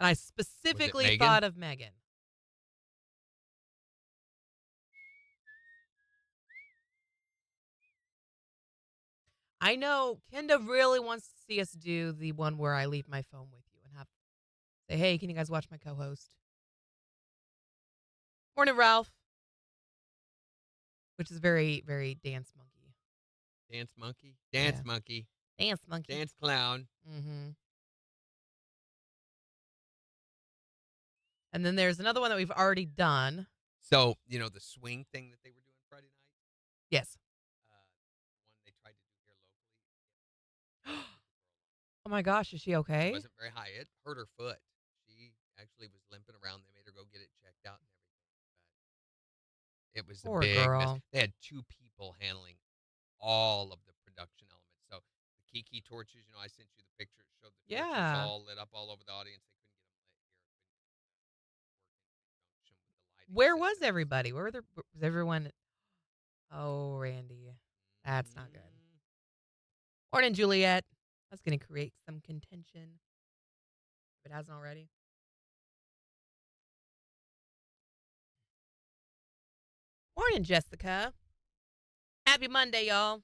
And I specifically Megan? thought of Megan. I know Kenda really wants to see us do the one where I leave my phone with you and have say, hey, can you guys watch my co-host? Morning, Ralph. Which is very, very dance monkey. Dance monkey? Dance Yeah. monkey. Dance monkey. Dance clown. Mm-hmm. And then there's another one that we've already done. So, you know, the swing thing that they were doing Friday night? Yes. One they tried to do here locally. Oh my gosh, is she It okay? wasn't very high. It hurt her foot. She actually was limping around. They made her go get it checked out and everything. But it was Poor a big mess. girl. They had 2 people handling all of the production elements. So the KIX torches, you know, I sent you the picture. It showed the torches Yeah. all lit up all over the audience. They couldn't get them lit here. Couldn't get them to work in conjunction with the lighting Where was systems. everybody? Where were there, was everyone? Oh, Randy. That's not good. Morning, Juliet. That's going to create some contention. If it hasn't already. Morning, Jessica. Happy Monday, y'all.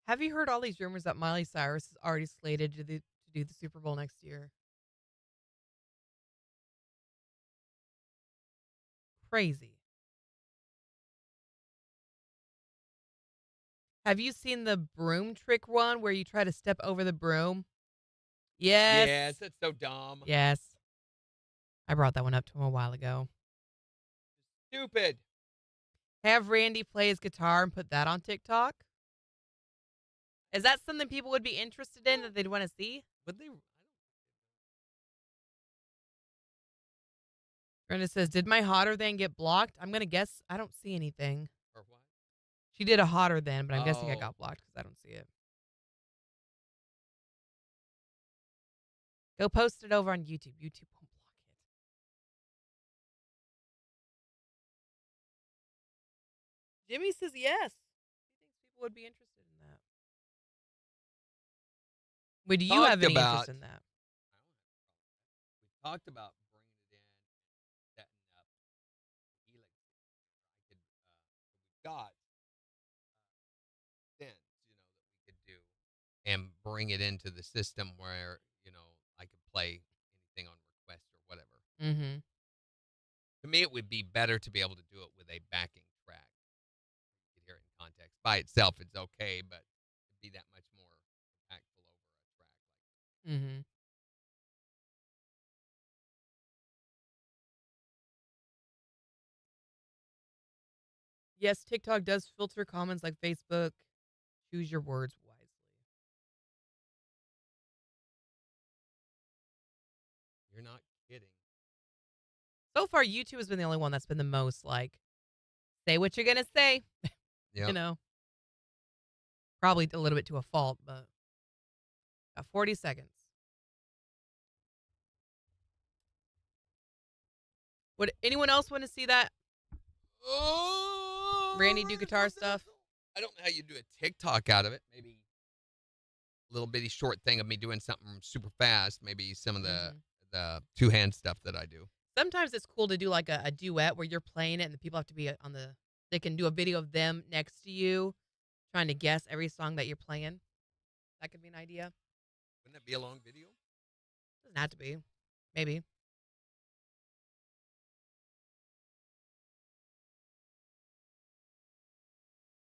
Have you heard all these rumors that Miley Cyrus is already slated to do the Super Bowl next year? Crazy. Have you seen the broom trick one where you try to step over the broom? Yes. Yes, that's so dumb. Yes. I brought that one up to him a while ago. Stupid. Have Randy play his guitar and put that on TikTok? Is that something people would be interested in that they'd want to see? But they Brenda says, did my hotter than get blocked? I'm going to guess I don't see anything. or what? She did a hotter than, but I'm guessing I Oh. got blocked because I don't see it. Go post it over on YouTube. YouTube won't block it. Jimmy says yes. He thinks people would be interested in that. Would you have any interest in that? We talked about bringing it in and setting up helix. We've got things, you know, that we could do, bring it into the system where, I could play anything on request or whatever. Mm-hmm. To me, it would be better to be able to do it with a backing track. You could hear it in context. By itself, it's okay, but it'd be that much more impactful over a track. Mm-hmm. Yes, TikTok does filter comments like Facebook. Choose your words wisely. You're not kidding. So far, YouTube has been the only one that's been the most like, say what you're gonna say. Yeah. You know, probably a little bit to a fault, but got 40 seconds. Would anyone else want to see that? Oh, Randy do guitar stuff? I don't know how you do a TikTok out of it. Maybe a little bitty short thing of me doing something super fast. Maybe some of the two-hand stuff that I do. Sometimes it's cool to do like a duet where you're playing it and the people have to be they can do a video of them next to you trying to guess every song that you're playing. That could be an idea. Wouldn't that be a long video? Doesn't have to be. Maybe.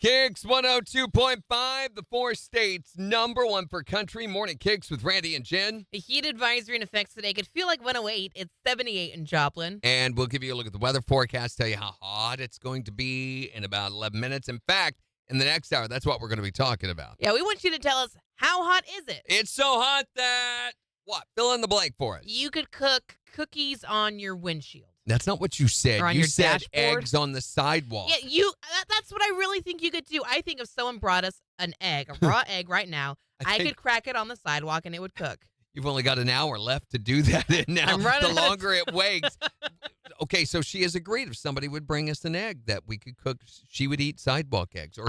KIX 102.5, the 4 states #1 for country. Morning KIX with Randy and Jen. A heat advisory in effect today. Could feel like 108. It's 78 in Joplin. And we'll give you a look at the weather forecast, tell you how hot it's going to be in about 11 minutes. In fact, in the next hour, that's what we're going to be talking about. Yeah, we want you to tell us, how hot is it? It's so hot that, what? Fill in the blank for us. You could cook cookies on your windshield. That's not what you said. Or on You your said dashboard. eggs on the sidewalk. Yeah, that's what I really think you could do. I think if someone brought us an egg, a raw egg right now, I could crack it on the sidewalk and it would cook. You've only got an hour left to do that. And now, I'm running the out of longer it waits. Okay, so she has agreed if somebody would bring us an egg that we could cook, she would eat sidewalk eggs. Or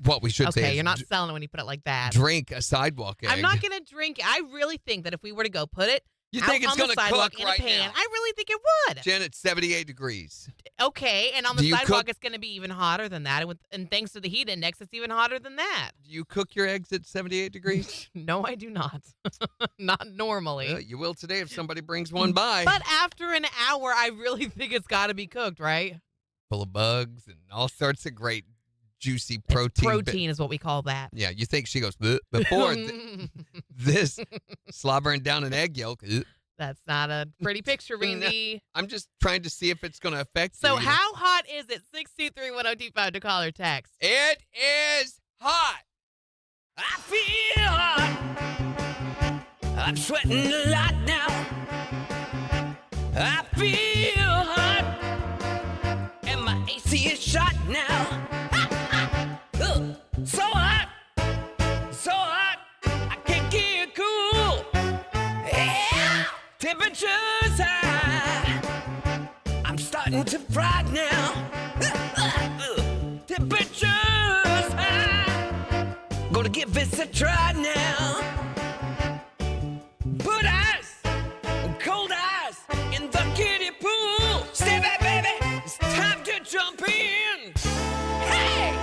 what we should say Okay, is you're not selling it when you put it like that. drink a sidewalk egg. I'm not going to drink it. I really think that if we were to go put it You out think it's on the going to sidewalk cook in right a pan, now? I really think it would. Jen, it's 78 degrees. Okay, and on Do the you sidewalk, cook- it's going to be even hotter than that. And thanks to the heat index, it's even hotter than that. Do you cook your eggs at 78 degrees? No, I do not. Not normally. Well, you will today if somebody brings one by. But after an hour, I really think it's got to be cooked, right? Full of bugs and all sorts of great juicy protein. Protein is what we call that. Yeah, you think she goes, "Bleh," before this slobbering down an egg yolk. "Ugh." That's not a pretty picture, Randy. I'm just trying to see if it's going to affect So you. how hot is it? 623-1025 to call or text. It is hot. I feel hot. I'm sweating a lot now. I feel hot. And my AC is shot now. Ugh, so hot. So hot. I can't get cool. Yeah. Temperature's high. I'm starting to fry now. Temperature's high. Gonna give this a try now. Put ice, cold ice in the kiddie pool. Stay back, baby. It's time to jump in. Hey!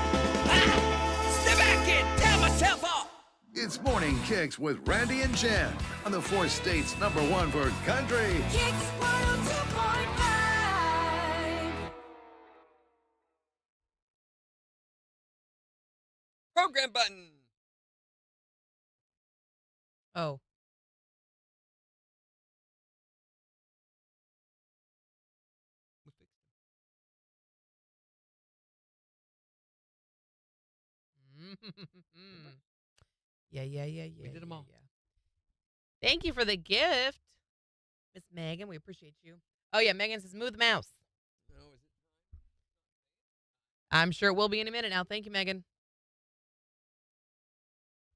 Stay back and tell myself off. It's Morning Kicks with Randy and Jen on the 4 states #1 for country. KIX 102.5. Program button. Oh. Yeah. We did 'em all. Yeah. Thank you for the gift, Miss Megan. We appreciate you. Oh, yeah, Megan says, move the mouse. No, is it? I'm sure it will be in a minute now. Thank you, Megan.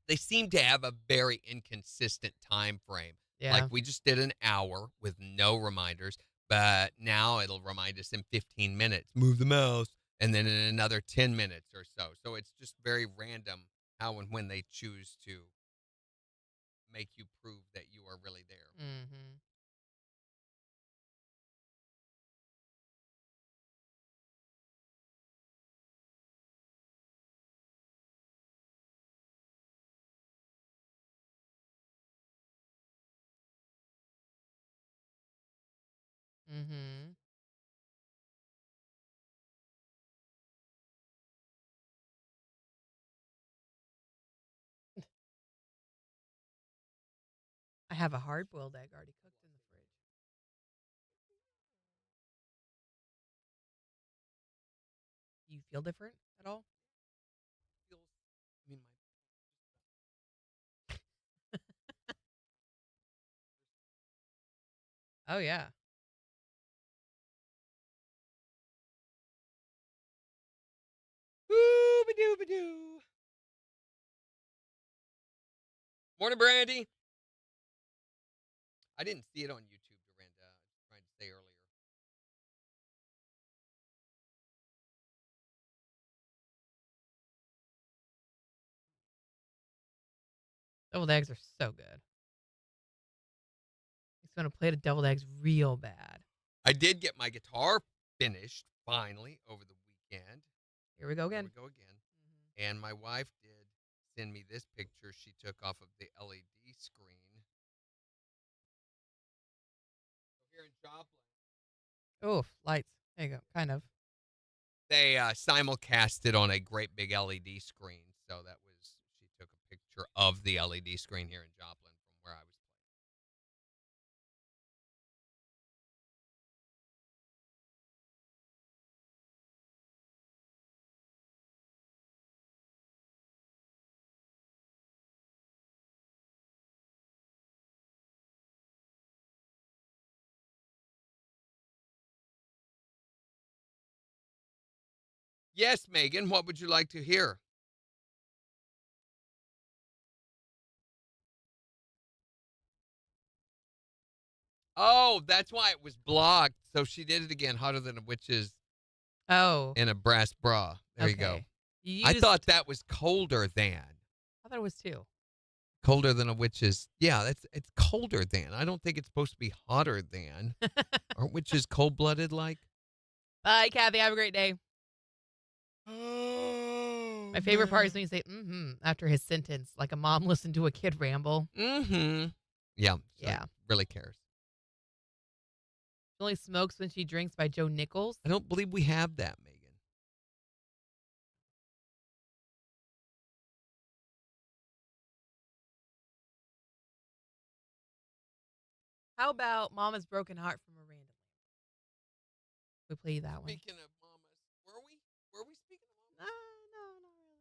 They seem to have a very inconsistent time frame. Yeah. Like we just did an hour with no reminders, but now it'll remind us in 15 minutes, move the mouse, and then in another 10 minutes or so. So it's just very random how and when they choose to make you prove that you are really there. Mm-hmm. Mm-hmm. I have a hard-boiled egg already cooked in the fridge. Do you feel different at all? Feels, I mean, Oh yeah. Ooba-dooba-doo. Morning, Brandy. I didn't see it on YouTube, Dorinda. I was trying to say earlier. Deviled eggs are so good. Makes me want to play the deviled eggs real bad. I did get my guitar finished finally over the weekend. Here we go There again. we go again. And my wife did send me this picture she took off of the LED screen. So here in Joplin, Oof, lights. There you go. Kind of. they simulcast it on a great big LED screen. So that was, she took a picture of the LED screen here in Joplin from where I was playing. Yes, Megan, what would you like to hear? Oh, that's why it was blocked. So she did it again, hotter than a witch's Oh. in a brass bra. There you go. Okay. You I used, thought that was colder than. I thought it was too. Colder than a witch's. Yeah, it's colder than. I don't think it's supposed to be hotter than. Aren't witches cold blooded like? Bye, Kathy. Have a great day. Oh, My favorite part is when you say after his sentence, like a mom listened to a kid ramble. Mm-hmm. Yeah. Yeah. Really cares. She only smokes when she drinks by Joe Nichols. I don't believe we have that, Megan. How about Mama's Broken Heart from Miranda? We play that one. Speaking of mamas, were we? Were we speaking of mamas? No, not really.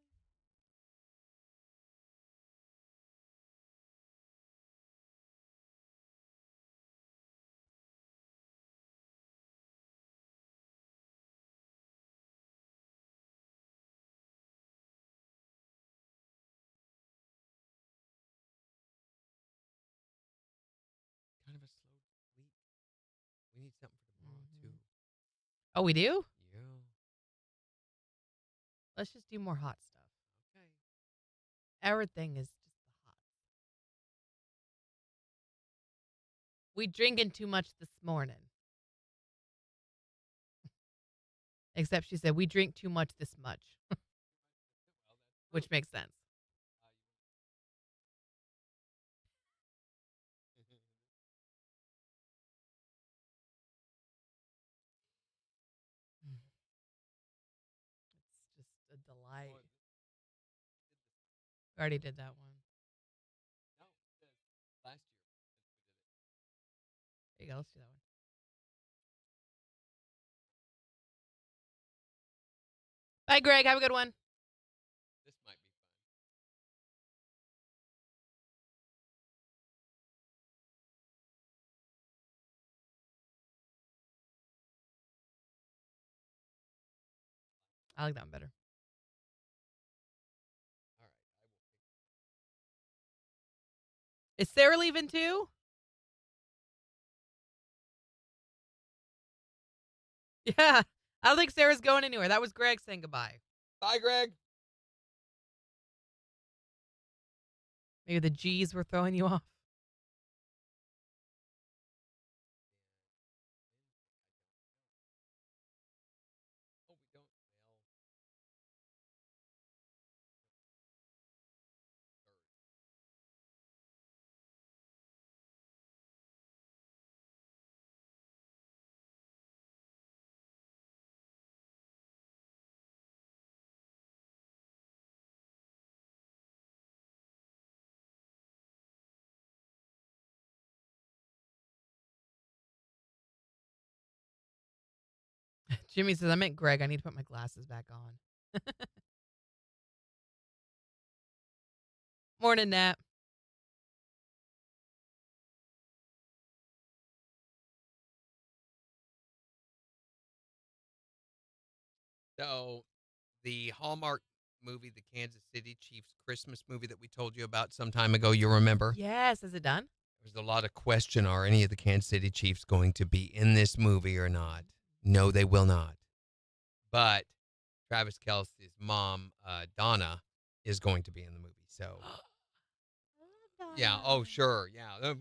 Kind of a slow week. We need something for tomorrow too. Oh, we do? Yeah. Let's just do more hot stuff. Okay. Everything is just the hot. We drinking too much this morning. Except she said we drink too much this much. Which makes sense. It's just a delight. We already did that one. No, it says last year. There you go. Let's do that one. Bye, Greg. Have a good one. This might be fun. I like that one better. All right, I will pick. Is Sarah leaving too? Yeah. I don't think Sarah's going anywhere. That was Greg saying goodbye. Bye, Greg. Maybe the G's were throwing you off. Oh, we don't. Well, Jimmy says, I meant Greg. I need to put my glasses back on. Morning, Nat. So, the Hallmark movie, the Kansas City Chiefs Christmas movie that we told you about some time ago, you remember? Yes. Is it done? There's a lot of question, are any of the Kansas City Chiefs going to be in this movie or not? No, they will not. But Travis Kelce's mom, Donna, is going to be in the movie. So, yeah. Oh, sure. Yeah.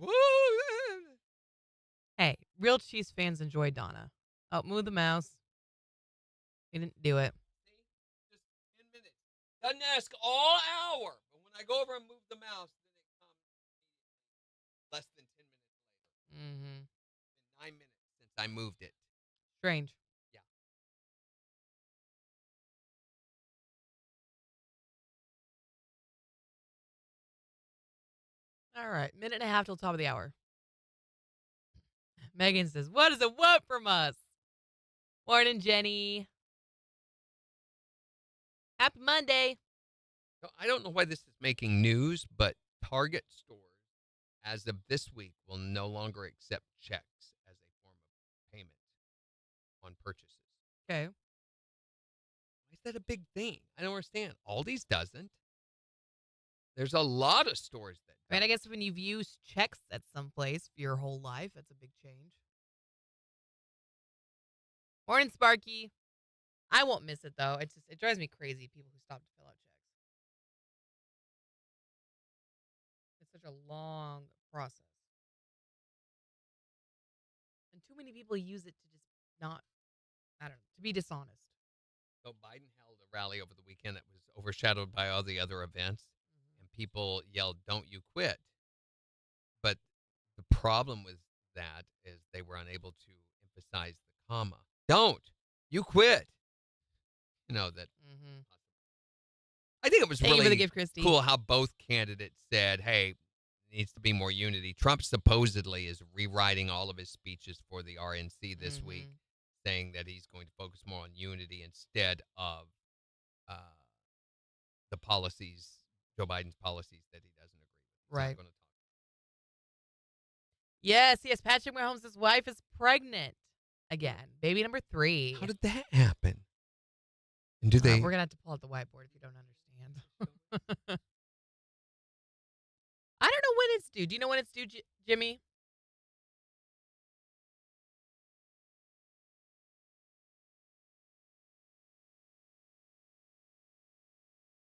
Hey, real Chiefs fans enjoy Donna. Oh, move the mouse. We didn't do it. Just 10 minutes. Doesn't ask all hour. But when I go over and move the mouse, then it comes less than 10 minutes later. Mm-hmm. It's been 9 minutes since I moved it. Strange. Yeah. All right. Minute and a half till top of the hour. Megan says, what is a what from us? Morning, Jenny. Happy Monday. So I don't know why this is making news, but Target stores, as of this week, will no longer accept checks as a form of payment on purchases. Okay. Why is that a big thing? I don't understand. Aldi's doesn't. There's a lot of stores that I mean, I don't. guess when you've used checks at some place for your whole life, that's a big change. Morning, Sparky. I won't miss it, though. It drives me crazy, people who stop to fill out checks. It's such a long process. And too many people use it to just not, I don't know, to be dishonest. So Biden held a rally over the weekend that was overshadowed by all the other events, and people yelled, "Don't you quit." But the problem with that is they were unable to emphasize the comma. Don't you quit. You know that. Mm-hmm. I think it was Thank you for the really gift, Christy. cool how both candidates said, "Hey, needs to be more unity." Trump supposedly is rewriting all of his speeches for the RNC this week, saying that he's going to focus more on unity instead of uh, the policies, Joe Biden's policies that he doesn't agree with. He's not Right. going to talk. Yes. Patrick Mahomes' wife is pregnant again. Baby number 3. How did that happen? And do they? We're going to have to pull out the whiteboard if you don't understand. I don't know when it's due. Do you know when it's due, Jimmy?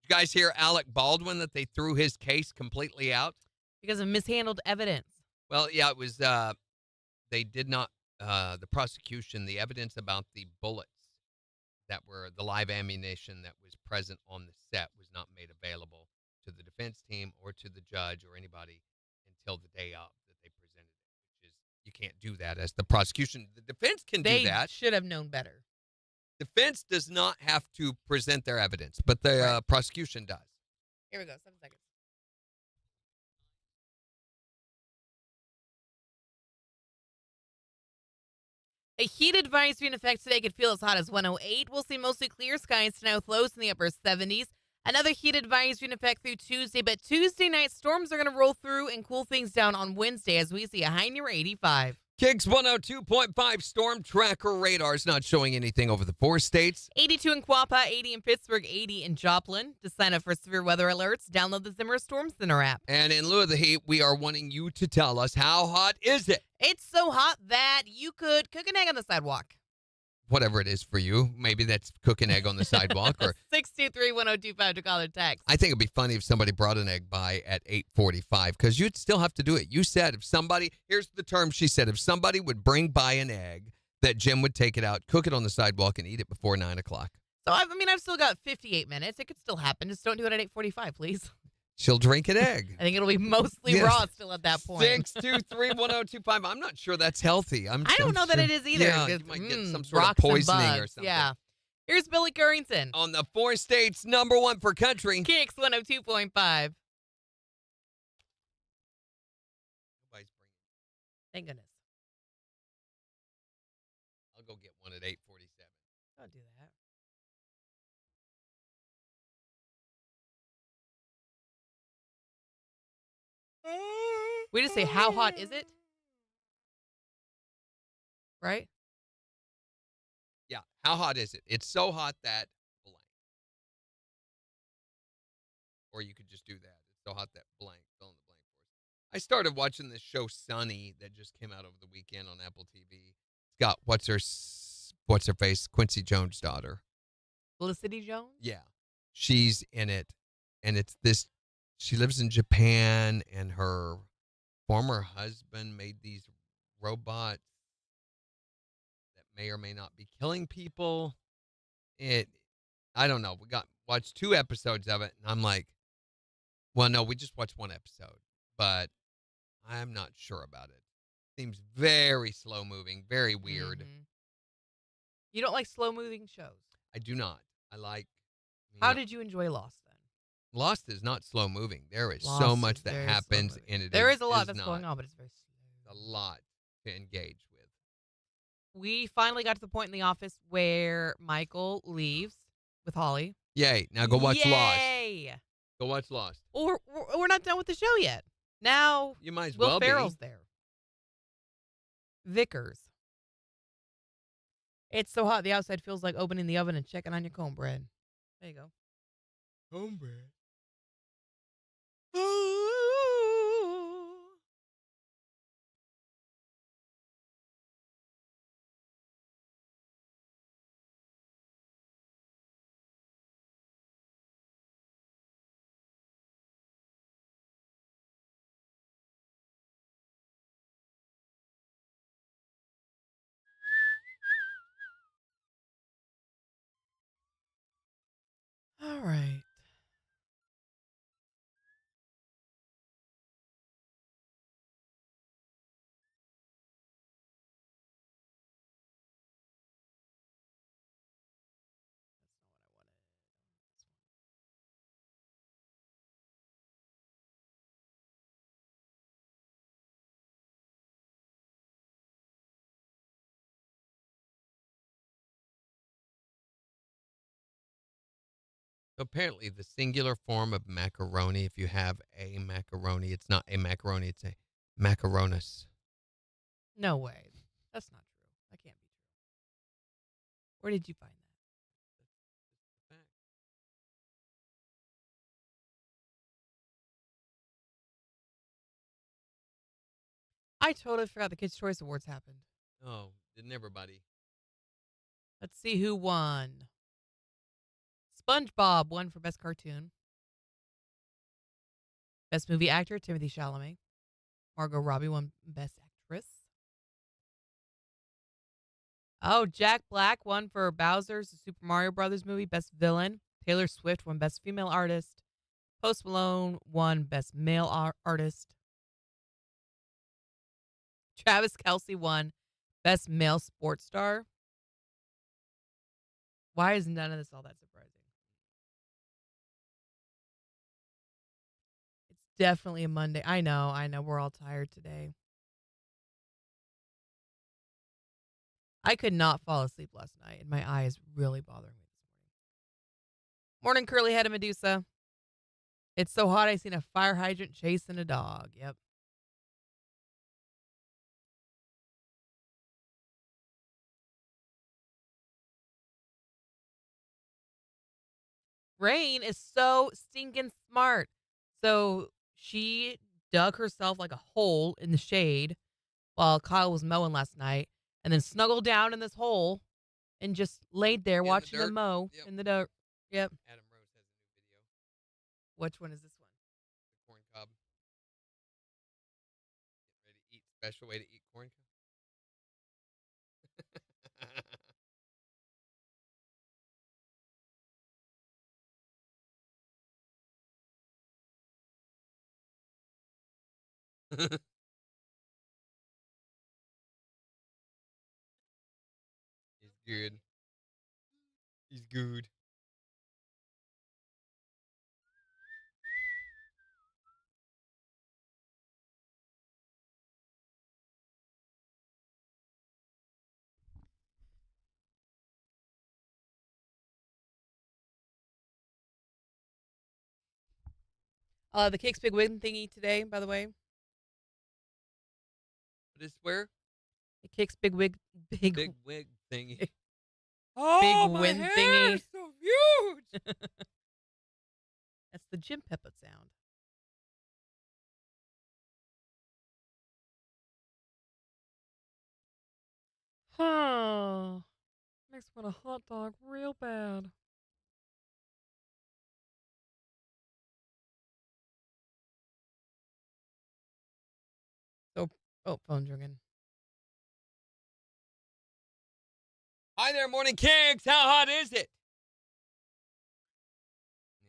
You guys hear Alec Baldwin that they threw his case completely out? Because of mishandled evidence. Well, yeah, it was. They did not. The prosecution, the evidence about the bullets that were the live ammunition that was present on the set was not made available to the defense team or to the judge or anybody until the day of that they presented it, which is you can't do that as the prosecution. The defense can do that. They should have known better. Defense does not have to present their evidence, but the prosecution does. Here we go. 7 seconds. A heat advisory in effect today could feel as hot as 108. We'll see mostly clear skies tonight with lows in the upper 70s. Another heat advisory in effect through Tuesday, but Tuesday night storms are going to roll through and cool things down on Wednesday as we see a high near 85. KIX 102.5 storm tracker radar is not showing anything over the 4 states. 82 in Quapaw, 80 in Pittsburgh, 80 in Joplin. To sign up for severe weather alerts, download the Zimmer Storm Center app. And in lieu of the heat, we are wanting you to tell us how hot is it? It's so hot that you could cook an egg on the sidewalk. Whatever it is for you. Maybe that's cook an egg on the sidewalk. Or 623-1025 to call or text. I think it'd be funny if somebody brought an egg by at 8:45 because you'd still have to do it. You said if somebody, here's the term she said, if somebody would bring by an egg, that Jim would take it out, cook it on the sidewalk, and eat it before 9 o'clock. So, I've still got 58 minutes. It could still happen. Just don't do it at 8:45, please. She'll drink an egg. I think it'll be mostly raw still at that point. 623-1025. I'm not sure that's healthy. I don't know that it is either. Yeah, you might get some sort of rocks and poisoning or bugs. something. Yeah. Here's Billy Currington. On the 4 states, number 1 for country. KIX 102.5. Nobody's bringing. Thank goodness. I'll go get one at 8:47. Don't do that. We just say, how hot is it? Right? Yeah. How hot is it? It's so hot that blank. Or you could just do that. It's so hot that blank. Fill in the blank for us. I started watching this show Sunny that just came out over the weekend on Apple TV. It's got what's her face? Quincy Jones' daughter. Felicity Jones? Yeah. She's in it. And it's this she lives in Japan and her former husband made these robots that may or may not be killing people. I don't know. We watched 2 episodes of it and I'm like, well, no, we just watched 1 episode, but I'm not sure about it. Seems very slow moving, very weird. Mhm. You don't like slow moving shows. I do not. I like How did you enjoy Lost then? Lost is not slow moving. There is so Lost much is that very happens slow-moving. and it There is a lot is that's not going on, but it's very a slow. lot to engage with. We finally got to the point in the office where Michael leaves with Holly. Yay. Now go watch Lost. Yay! Go watch Lost. Or we're not done with the show yet. Now You might as Will well Ferrell's be. there. Vickers. It's so hot the outside feels like opening the oven and checking on your cornbread. There you go. Homebread. All right. Apparently, the singular form of macaroni, if you have a macaroni, it's not a macaroni, it's a macaronis. No way. That's not true. That can't be true. Where did you find that? I totally forgot the Kids' Choice Awards happened. Oh, didn't everybody? Let's see who won. SpongeBob won for Best Cartoon. Best Movie Actor, Timothy Chalamet. Margot Robbie won Best Actress. Oh, Jack Black won for Bowser's Super Mario Brothers movie, Best Villain. Taylor Swift won Best Female Artist. Post Malone won Best Male Artist. Travis Kelce won Best Male Sports Star. Why is none of this all that surprising? It's definitely a Monday. I know. We're all tired today. I could not fall asleep last night, and my eye is really bothering me this morning. Morning, curly headed Medusa. It's so hot I seen a fire hydrant chasing a dog. Yep. Rain is so stinking smart. So she dug herself like a hole in the shade while Kyle was mowing last night and then snuggled down in this hole and just laid there In the watching dirt. them mow Yep. in the dirt. Yep. Adam Rose has a new video. Which one is this one? The corn cob. Get ready to eat. Special way to eat corn cob. He's good. He's good. The KIX Big Win thingy today, by the way. What is where? The KIX Big Wig, big, Big wig thingy. big Oh, my win hair thingy. is so huge. That's the Jim Peppa sound. Huh. Makes me want a hot dog real bad. Oh, phone's ringing. Hi there, Morning Kings. How hot is it?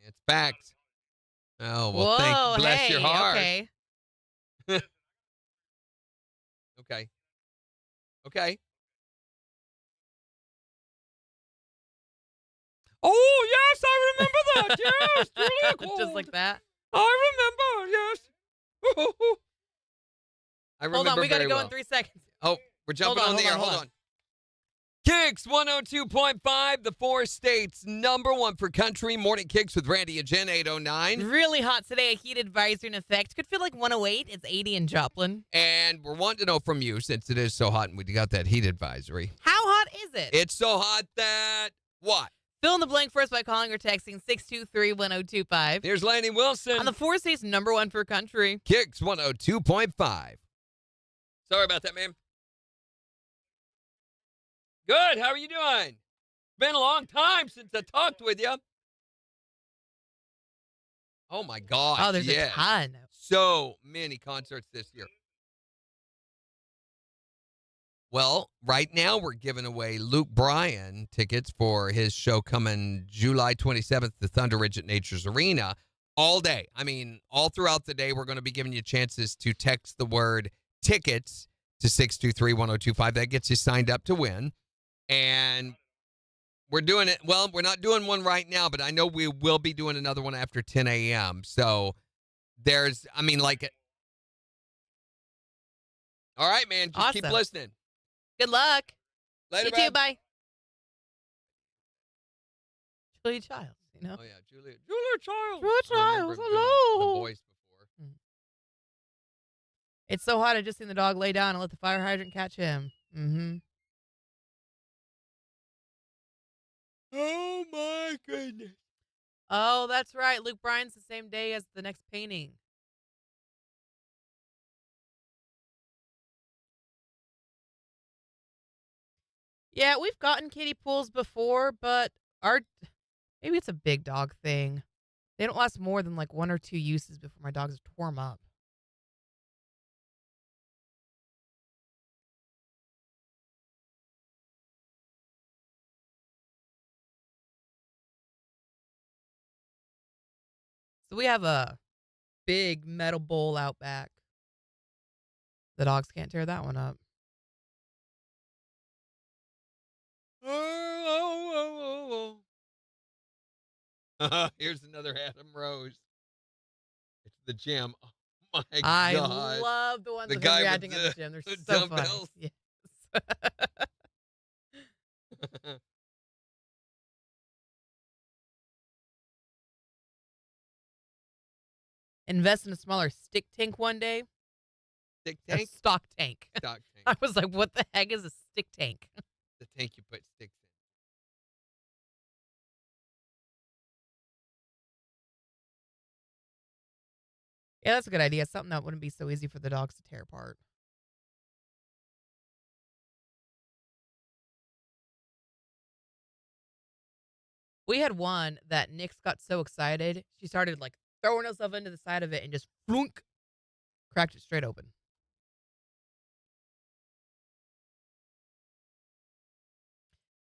It's back. Oh, well, Whoa, bless your hey, heart. okay. Okay. Okay. Oh, yes, I remember that. Yes, Julia Just like called. that. I remember, yes. I remember Hold on, we got to very go well. in 3 seconds. Oh, we're jumping on the air. Hold on. KIX 102.5, the 4 states #1 for country. Morning KIX with Randy and Jen, 809. Really hot today. A heat advisory in effect. Could feel like 108. It's 80 in Joplin. And we're wanting to know from you, since it is so hot and we got that heat advisory. How hot is it? It's so hot that what? Fill in the blank for us by calling or texting 623-1025. Here's Lanny Wilson. On the 4 states #1 for country. KIX 102.5. Sorry about that, man. Good. How are you doing? It's been a long time since I talked with you. Oh, my gosh. Oh, there's yes. a ton. So many concerts this year. Well, right now we're giving away Luke Bryan tickets for his show coming July 27th to Thunder Ridge at Nature's Arena all day. I mean, all throughout the day, we're going to be giving you chances to text the word tickets to 623-1025. That gets you signed up to win. And we're doing it. Well, we're not doing one right now, but I know we will be doing another one after 10 a.m. So there's, I mean, like, all right, man. Just keep Awesome. listening. Good luck. Later, You too. bud. Bye. Julia Childs, you know? Oh, yeah. Julia Childs. Julia I remember Childs, doing hello. The voice before. It's so hot, I just seen the dog lay down and let the fire hydrant catch him. Mm-hmm. Oh, my goodness. Oh, that's right. Luke Bryan's the same day as the next painting. Yeah, we've gotten kiddie pools before, but maybe it's a big dog thing. They don't last more than like 1 or 2 uses before my dogs tore them up. So we have a big metal bowl out back. The dogs can't tear that one up. Here's another Adam Rose. It's the gym. Oh, my I God. love the ones The of guy him with reacting at the the gym. They're so dumbbells. funny. Yes. Invest in a smaller stick tank one day. Stick A tank? stock tank. Stock tank. I was like, what the heck is a stick tank? The tank you put sticks in. Yeah, that's a good idea. Something that wouldn't be so easy for the dogs to tear apart. We had one that Nix got so excited, she started like throwing herself into the side of it and just flunk, cracked it straight open.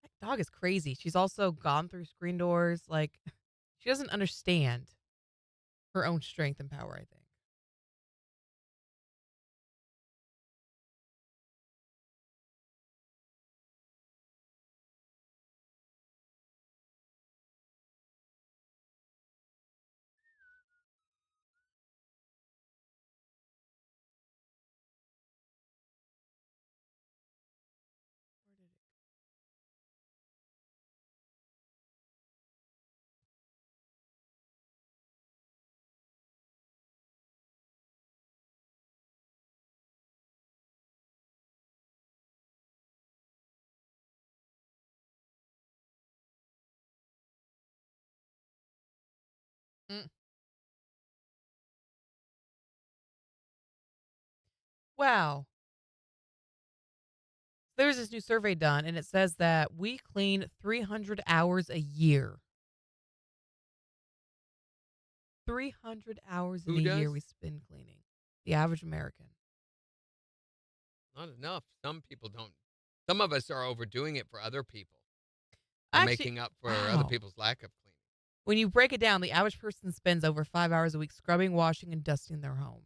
That dog is crazy. She's also gone through screen doors. Like, she doesn't understand her own strength and power, I think. Mm. Wow. There's this new survey done, and it says that we clean 300 hours a year. 300 hours in Who a year does? we spend cleaning. The average American. Not enough. Some people don't. Some of us are overdoing it for other people. Or Actually, making up for other wow. people's lack of cleaning. When you break it down, the average person spends over 5 hours a week scrubbing, washing, and dusting their home.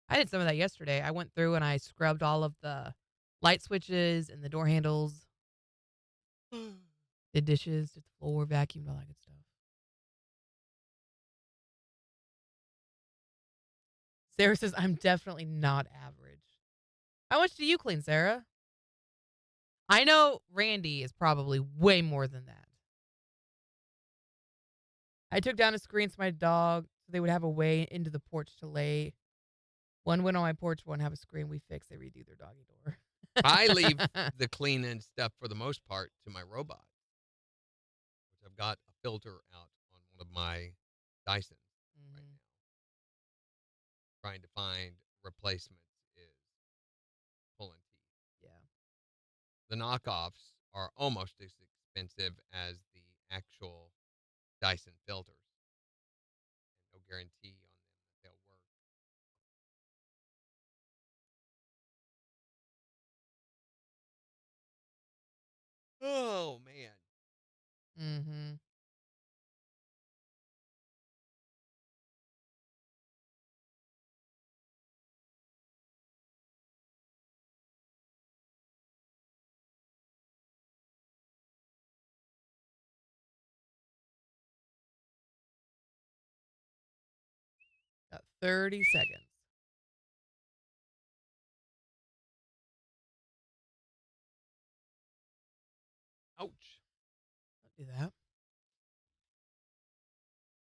I did some of that yesterday. I went through and I scrubbed all of the light switches and the door handles, did dishes, did the floor, vacuumed, all that good stuff. Sarah says, I'm definitely not average. How much do you clean, Sarah? I know Randy is probably way more than that. I took down a screen for my dog so they would have a way into the porch to lay. One went on my porch, one have a screen we fixed. They redo their doggy door. I leave the cleaning stuff for the most part to my robot, which I've got a filter out on one of my Dysons right now. Trying to find replacements is pulling teeth. Yeah. The knockoffs are almost as expensive as the actual Dyson filters. No guarantee on them that they'll work. Oh, man. Mm-hmm. Got 30 seconds. Ouch. Don't do that.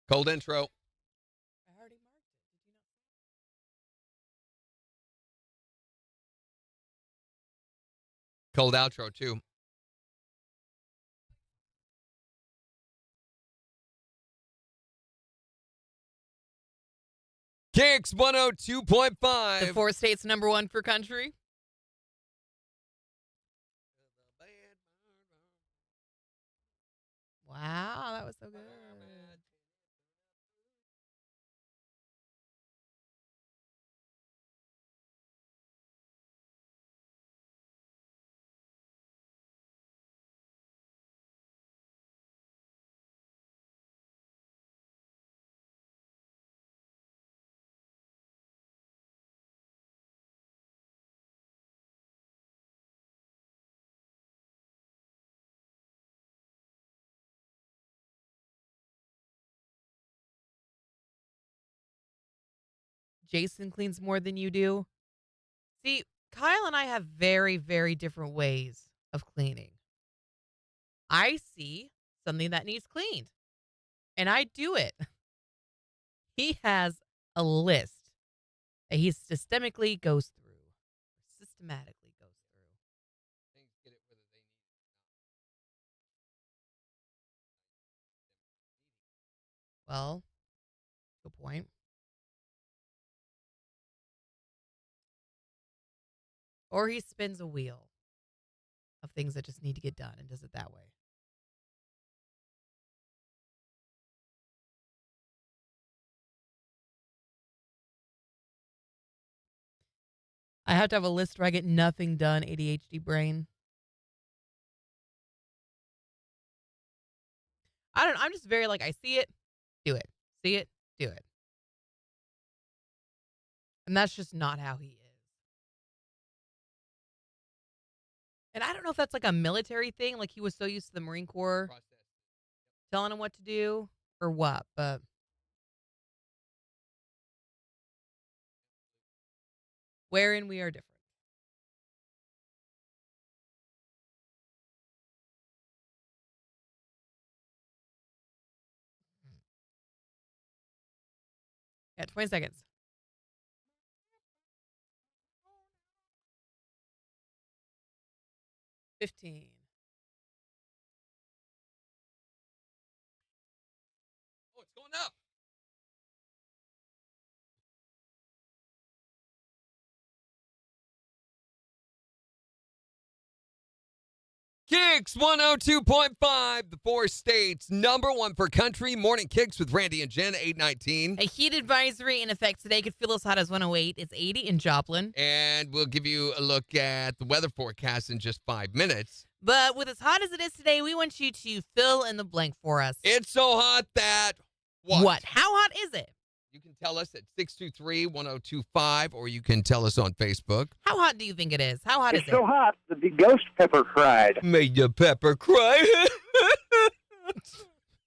Cold intro. I already marked it. Did you not? Cold outro, too. KIX 102.5. The 4 states #1 for country. Wow, that was so good. Jason cleans more than you do. See, Kyle and I have very, very different ways of cleaning. I see something that needs cleaned, and I do it. He has a list that he systematically goes through. Systematically goes through. Things get it whether they need it Well, good point. Or he spins a wheel of things that just need to get done and does it that way. I have to have a list where I get nothing done, ADHD brain. I don't know. I'm just very like, I see it, do it. See it, do it. And that's just not how he is. And I don't know if that's like a military thing, like he was so used to the Marine Corps process. telling him what to do or what, but wherein we are different. Yeah, 20 seconds. 15. KIX 102.5, the four states, number one for country. Morning KIX with Randy and Jen, 819. A heat advisory in effect today could feel as hot as 108. It's 80 in Joplin. And we'll give you a look at the weather forecast in just 5 minutes. But with as hot as it is today, we want you to fill in the blank for us. It's so hot that What? How hot is it? You can tell us at 623-1025, or you can tell us on Facebook. How hot do you think it is? How hot is It's it? so hot that the ghost pepper cried. Made the pepper cry.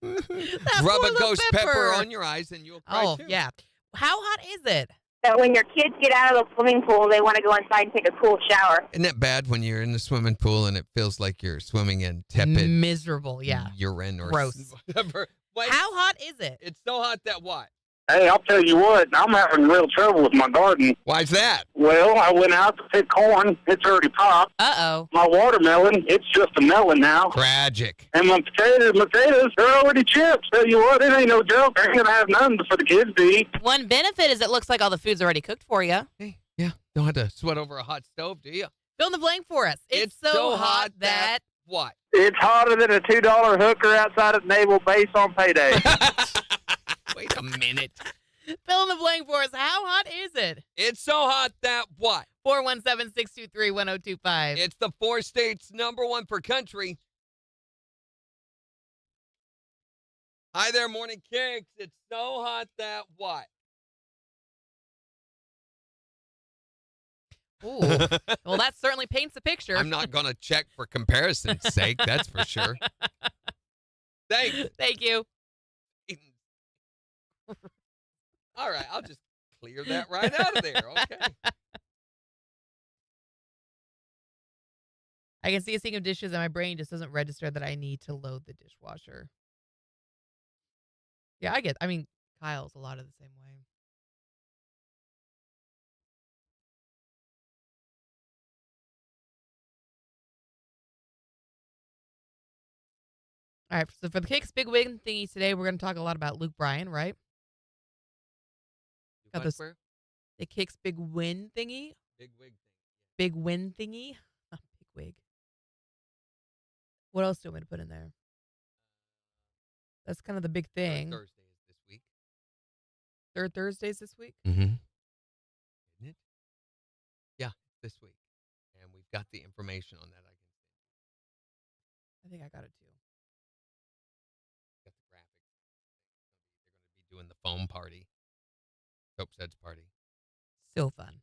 That Rub poor a little ghost pepper on your eyes and you'll cry too. Yeah. How hot is it? That when your kids get out of the swimming pool, they want to go inside and take a cool shower. Isn't that bad when you're in the swimming pool and it feels like you're swimming in tepid Miserable, yeah. urine or Gross. whatever? Wait, How hot is it? it's so hot that what? Hey, I'll tell you what, I'm having real trouble with my garden. Why's that? Well, I went out to pick corn. It's already popped. Uh-oh. My watermelon, it's just a melon now. Tragic. And my potatoes, they're already chipped. Tell you what, it ain't no joke. I ain't going to have none for the kids to eat. One benefit is it looks like all the food's already cooked for you. Hey, yeah, don't have to sweat over a hot stove, do you? Fill in the blank for us. It's so hot that... What? It's hotter than a $2 hooker outside of Naval Base on payday. Wait a minute. Fill in the blank for us. How hot is it? It's so hot that what? 417-623-1025. It's the four states, number one for country. Hi there, Morning KIX. It's so hot that what? Ooh. Well, that certainly paints a picture. I'm not going to check for comparison's sake, that's for sure. Thanks. Thank you. All right, I'll just clear that right out of there. Okay. I can see a sink of dishes and my brain just doesn't register that I need to load the dishwasher. Yeah, Kyle's a lot of the same way. All right, so for the KIX Big Win thingy today, we're going to talk a lot about Luke Bryan, right? Got those- Where? The KIX Big Win thingy. Big wig thing. Big Win thingy. Oh, big wig. What else do you want me to put in there? That's kind of the big thing. Thursday is this week. Third Thursdays this week? Mm-hmm. Isn't it? Yeah, this week. And we've got the information on that. I think I got it too. Got the graphic. They're going to be doing the foam party. Cope Sed's party. So fun.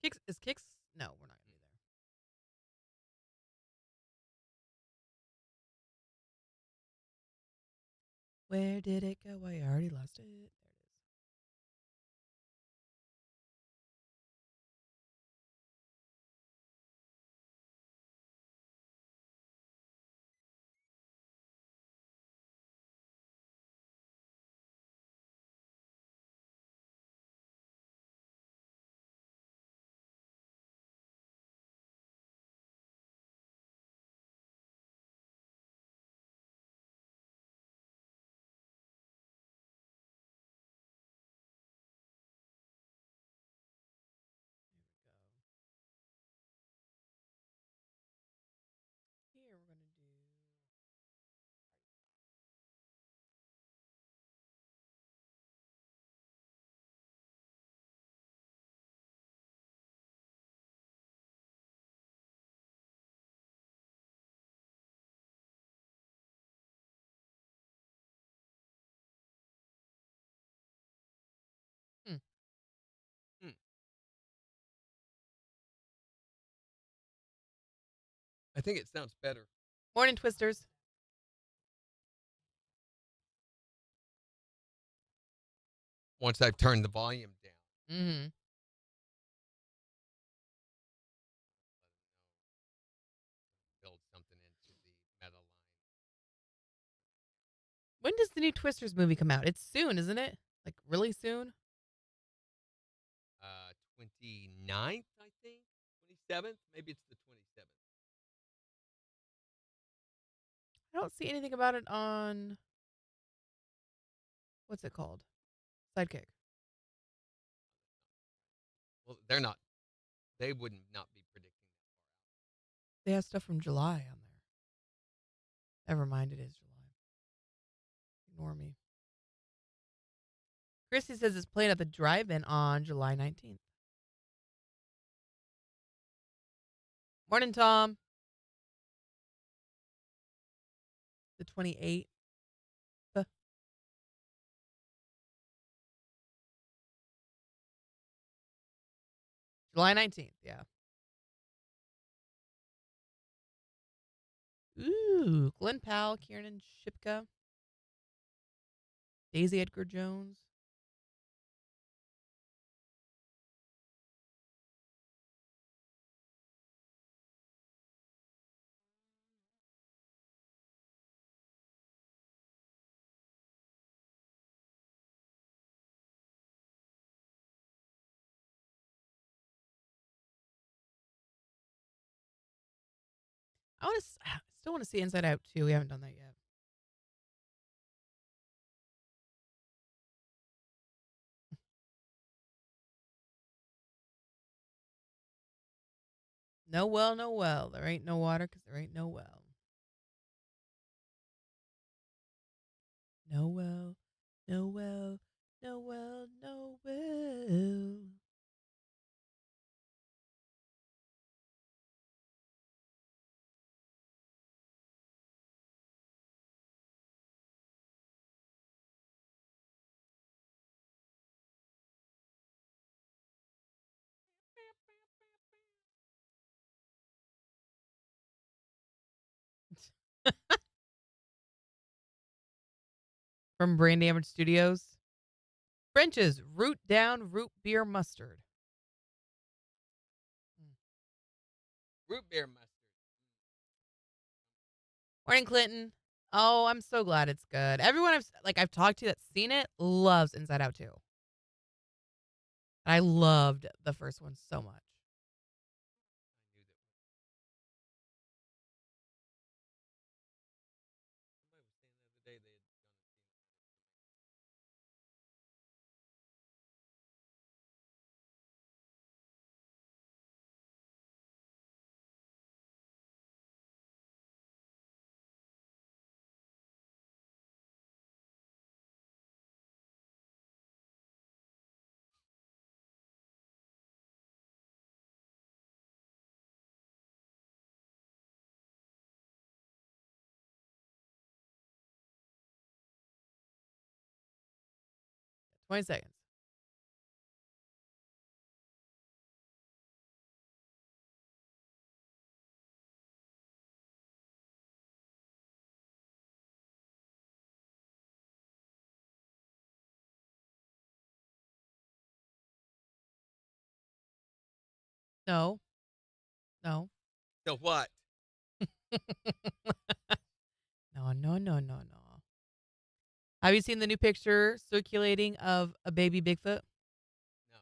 KIX is KIX? No, we're not going to be there. Where did it go? I already lost it. There it is. Here we're going to do. I think it sounds better. Morning Twisters. Once I've turned the volume down. Mm-hmm. Build something into the meta line. When does the new Twisters movie come out? It's soon, isn't it? Like really soon? 29th, I think. 27th? Maybe it's the 27th. I don't see anything about it on. What's it called? Sidekick. Well, they're not They wouldn't not be predicting that far out. They have stuff from July on there. Never mind, it is July. Ignore me. Christy says it's playing at the drive-in on July 19th. Morning, Tom. The 28th. July 19th, yeah. Ooh, Glenn Powell, Kiernan Shipka, Daisy Edgar Jones. I still want to see Inside Out too. We haven't done that yet. No well, no well. There ain't no water because there ain't no well. No well, no well, no well, no well. From Brain Damage Studios. French's Root Down Root Beer Mustard. Root beer mustard. Morning, Clinton. Oh, I'm so glad it's good. Everyone I've talked to that's seen it loves Inside Out too. I loved the first one so much. I knew that. Somebody was saying the other day they had gone and seen it. Yeah, 20 seconds. No. No. So what? No, no, no, no, no. Have you seen the new picture circulating of a baby Bigfoot? No.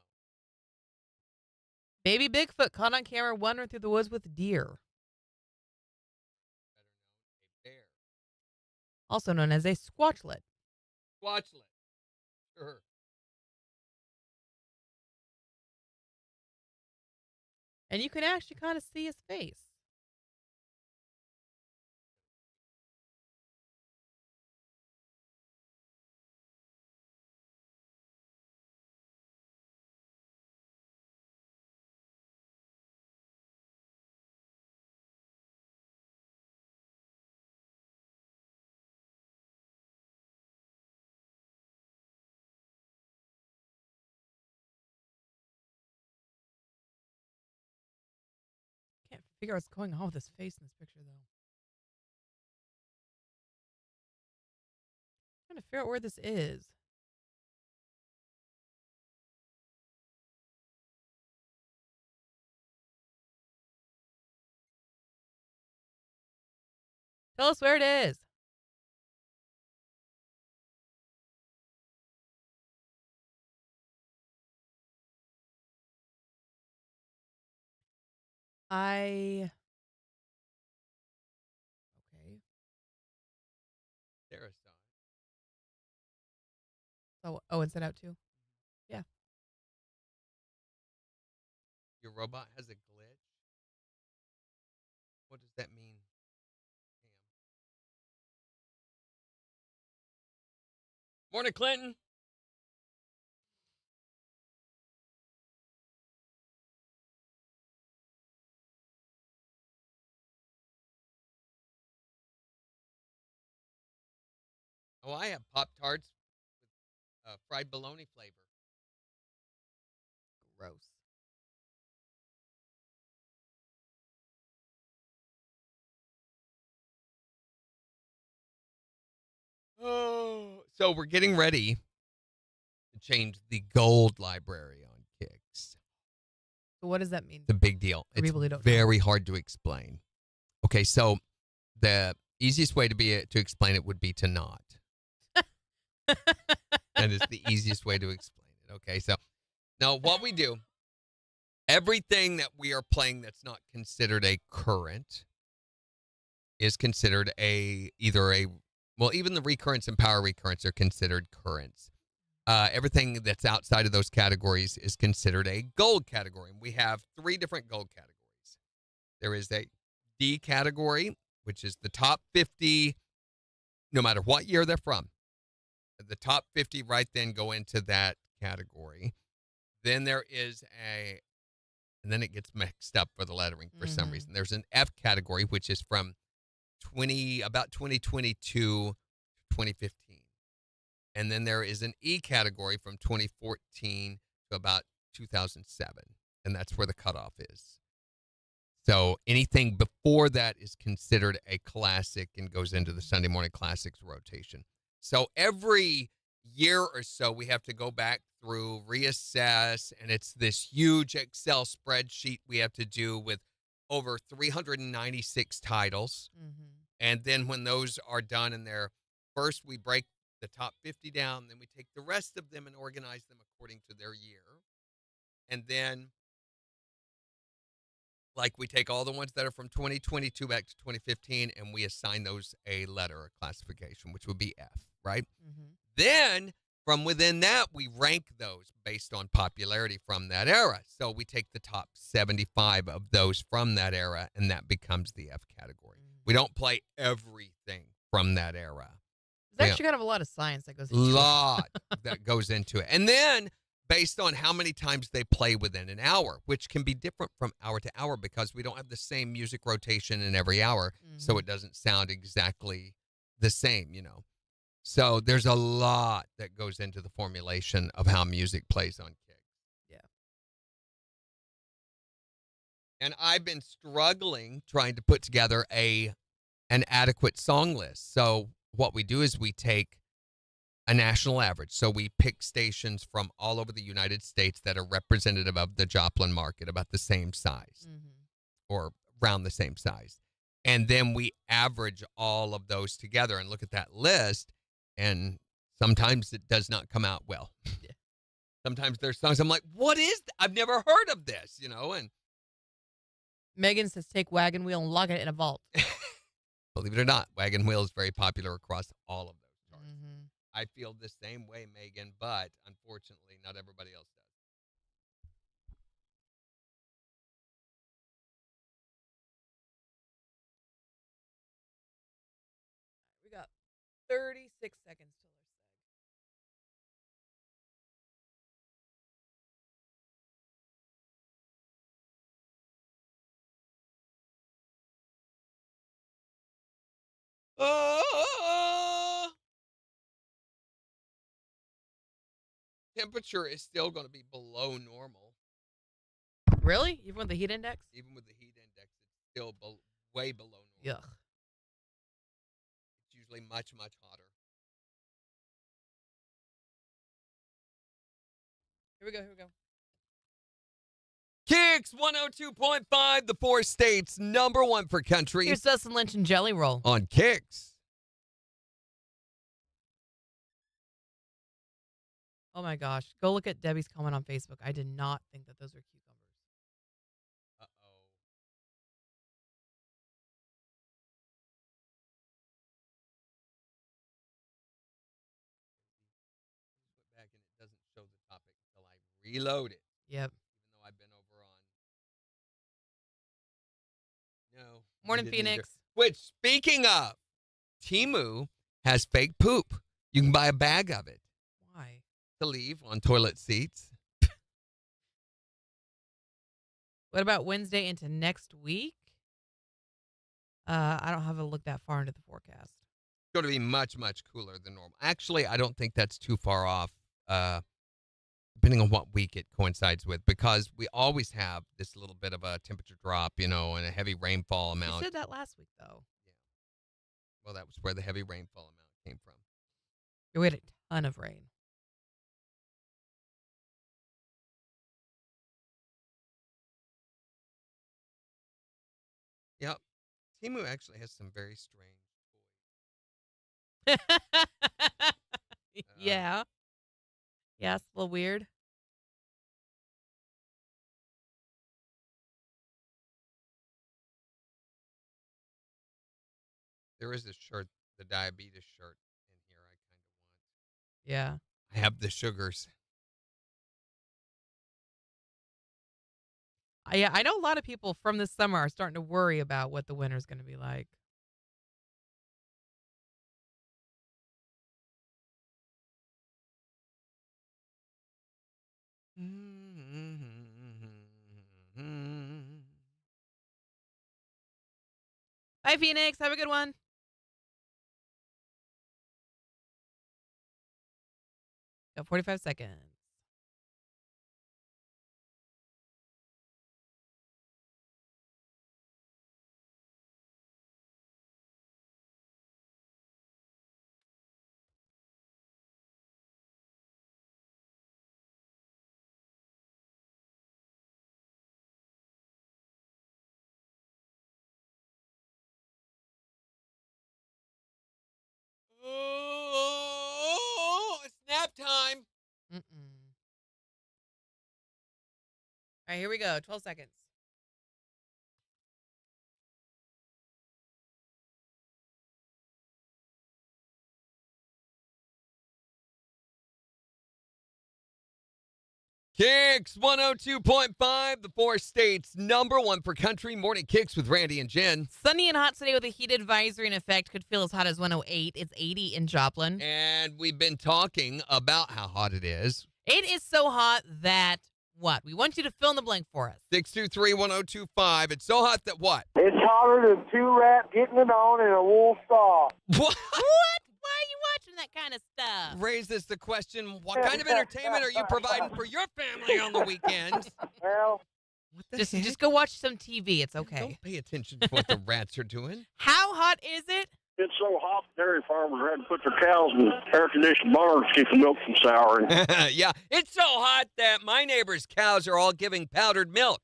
Baby Bigfoot caught on camera wandering through the woods with deer, Better known a bear. also known as a squatchlet. Squatchlet. Sure. And you can actually kind of see his face. Can't figure out what's going on with his face in this picture, though. Trying to figure out where this is. Tell us where it is. Okay. Sarah saw it. Oh, Inside Out too. Yeah. You're robot has a glitch. What does that mean? Morning, Clinton. Oh, I have Pop-Tarts with fried bologna flavor. Gross. Oh, so we're getting ready to change the gold library on KIX. So what does that mean? It's a big deal. For It's people who don't know. very hard to explain. Okay, so the easiest way to explain it would be to not. That is the easiest way to explain it. Okay, so now what we do, everything that we are playing that's not considered a current is considered even the recurrents and power recurrents are considered currents. Everything that's outside of those categories is considered a gold category. And we have 3 different gold categories. There is a D category, which is the top 50, no matter what year they're from. The top 50 right then go into that category. Then there is and then it gets mixed up for the lettering for some reason. There's an F category, which is from about 2022 to 2015. And then there is an E category from 2014 to about 2007. And that's where the cutoff is. So anything before that is considered a classic and goes into the Sunday Morning Classics rotation. So every year or so, we have to go back through, reassess, and it's this huge Excel spreadsheet we have to do with over 396 titles. Mm-hmm. And then when those are done and first we break the top 50 down, then we take the rest of them and organize them according to their year. And then we take all the ones that are from 2022 back to 2015 and we assign those a letter, a classification, which would be F, right? Mm-hmm. Then from within that, we rank those based on popularity from that era. So we take the top 75 of those from that era, and that becomes the F category. Mm-hmm. We don't play everything from that era. There's actually kind of a lot of science that goes into lot that goes into it. And then based on how many times they play within an hour, which can be different from hour to hour because we don't have the same music rotation in every hour, so it doesn't sound exactly the same, So there's a lot that goes into the formulation of how music plays on KIX. Yeah. And I've been struggling trying to put together an adequate song list. So what we do is we take a national average. So we pick stations from all over the United States that are representative of the Joplin market, about the same size or around the same size. And then we average all of those together and look at that list. And sometimes it does not come out well. Yeah. Sometimes there's songs I'm like, what is that? I've never heard of this, and Megan says take Wagon Wheel and lock it in a vault. believe it or not, Wagon Wheel is very popular across all of those charts. Mm-hmm. I feel the same way, Megan, but unfortunately, not everybody else does. We got 36 seconds till our seg. Temperature is still going to be below normal. Really? Even with the heat index? Even with the heat index, it's still way below normal. Yuck. It's usually much, much hotter. Here we go. KIX 102.5, the 4 states, number 1 for country. Here's Dustin Lynch and Jelly Roll. On KIX. Oh my gosh. Go look at Debbie's comment on Facebook. I did not think that those were cucumbers. Uh-oh. Put back and it doesn't show the topic until I reload it. Yep. Even though I've been over on Morning, didn't either. Phoenix. Which, speaking of, Temu has fake poop. You can buy a bag of it Why? to leave on toilet seats. What about Wednesday into next week? I don't have to look that far into the forecast. It's going to be much, much cooler than normal. Actually, I don't think that's too far off, depending on what week it coincides with, because we always have this little bit of a temperature drop, and a heavy rainfall You amount. said that last week, though. Well, that was where the heavy rainfall amount came from. We had a ton of rain. Yep. Temu actually has some very strange Yeah. Yeah, it's a little weird. There is this shirt, the diabetes shirt in here I kind of want. Yeah. I have the sugars. Yeah, I know a lot of people from this summer are starting to worry about what the winter's going to be like. Bye, Phoenix. Have a good one. Got 45 seconds. Oh, it's nap time. All right, here we go. 12 seconds. KIX 102.5, the four states #1 for country. Morning KIX with Randy and Jen. Sunny and hot today with a heat advisory in effect. Could feel as hot as 108. It's 80 in Joplin. And we've been talking about how hot it is. It is so hot that what? We want you to fill in the blank for us. 623-1025. It's so hot that what? It's hotter than two rats getting it on in a wool saw. What? What? Why are you watching that kind of stuff? Raises the question, what kind of entertainment are you providing for your family on the weekends? Well, What the Just heck? go watch some TV. It's okay. Don't pay attention to what the rats are doing. How hot is it? it's so hot, dairy farmers had to put their cows in air-conditioned barns to keep the milk from souring. Yeah, it's so hot that my neighbor's cows are all giving powdered milk.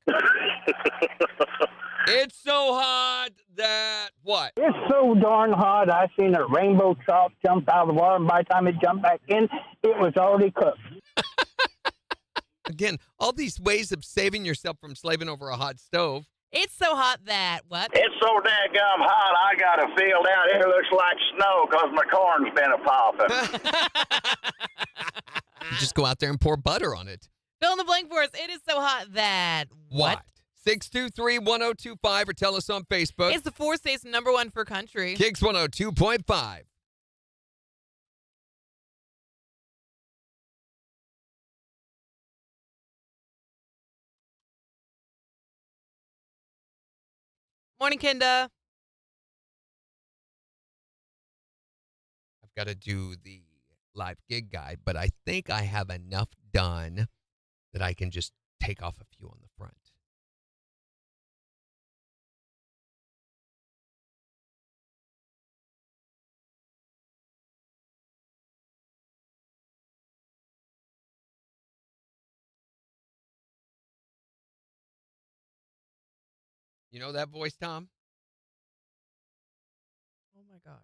It's so hot that what? It's so darn hot, I seen a rainbow trout jump out of the water, and by the time it jumped back in, it was already cooked. Again, all these ways of saving yourself from slaving over a hot stove. It's so hot that what? It's so daggum hot, I got a field out here looks like snow because my corn's been a-popping. You just go out there and pour butter on it. Fill in the blank for us. It is so hot that what? 623-1025 or tell us on Facebook. It's the four states #1 for country. KIX 102.5. Morning, Kinda. I've got to do the live gig guide, but I think I have enough done that I can just take off a few on the front. You know that voice, Tom? Oh my gosh.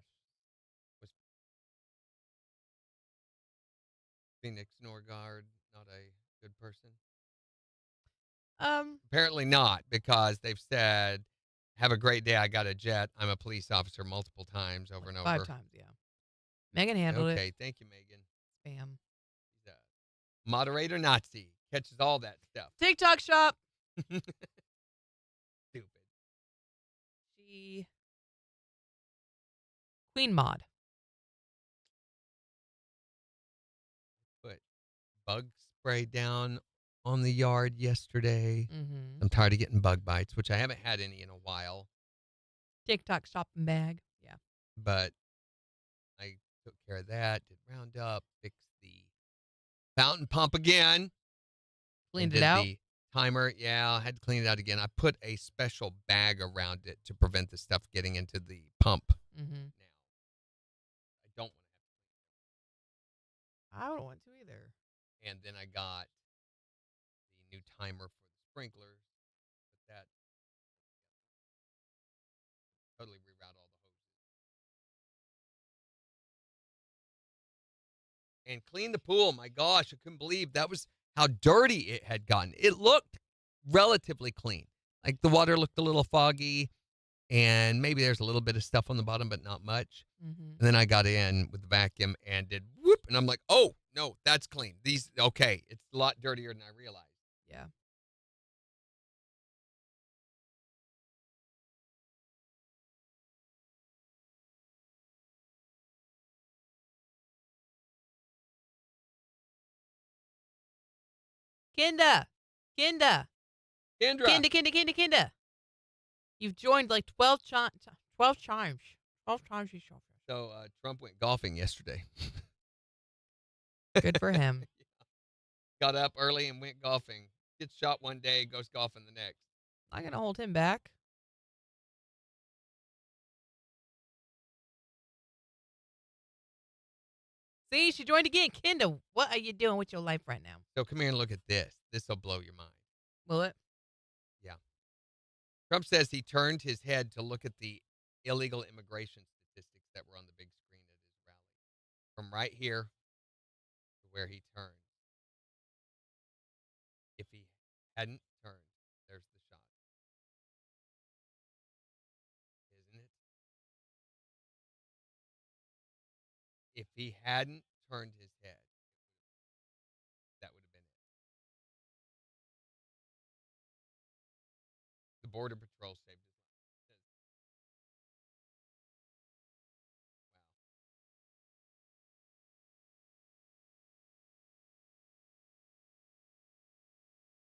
Was Phoenix Norgard not a good person? Apparently not, because they've said, have a great day, I got a jet. I'm a police officer multiple times over and over. 5 times, yeah. Megan handled Okay, it. thank you, Megan. Spam. She's a moderator Nazi. Catches all that stuff. TikTok shop. Stupid. She the Queen mod. Put bug spray down on the yard yesterday. Mm-hmm. I'm tired of getting bug bites, which I haven't had any in a while. TikTok shopping bag. Yeah. But I took care of that, did Roundup, fixed the fountain pump again. Cleaned and it did out. the timer. Yeah, I had to clean it out again. I put a special bag around it to prevent the stuff getting into the pump. Mm-hmm. Now, I don't want to I don't want to either. have. And then I got the new timer for the sprinklers. But that totally reroute all the hoses. And clean the pool. My gosh, I couldn't believe that was how dirty it had gotten. It looked relatively clean. Like the water looked a little foggy, and maybe there's a little bit of stuff on the bottom, but not much. Mm-hmm. And then I got in with the vacuum and did whoop, and I'm like, oh, no, that's clean. Okay, it's a lot dirtier than I realized. Yeah. Kinda. Kendra. Kinda. You've joined like 12 times. 12 times. 12 times you showed. So Trump went golfing yesterday. Good for him. Got up early and went golfing. Gets shot one day, goes golfing the next. Not going to hold him back. See, she joined again. Kinda, what are you doing with your life right now? So come here and look at this. This will blow your mind. Will it? Yeah. Trump says he turned his head to look at the illegal immigration statistics that were on the big screen at his rally. From right here to where he turned. If he hadn't turned, there's the shot. Isn't it? If he hadn't turned his head, that would have been it. The Border Patrol saved his life.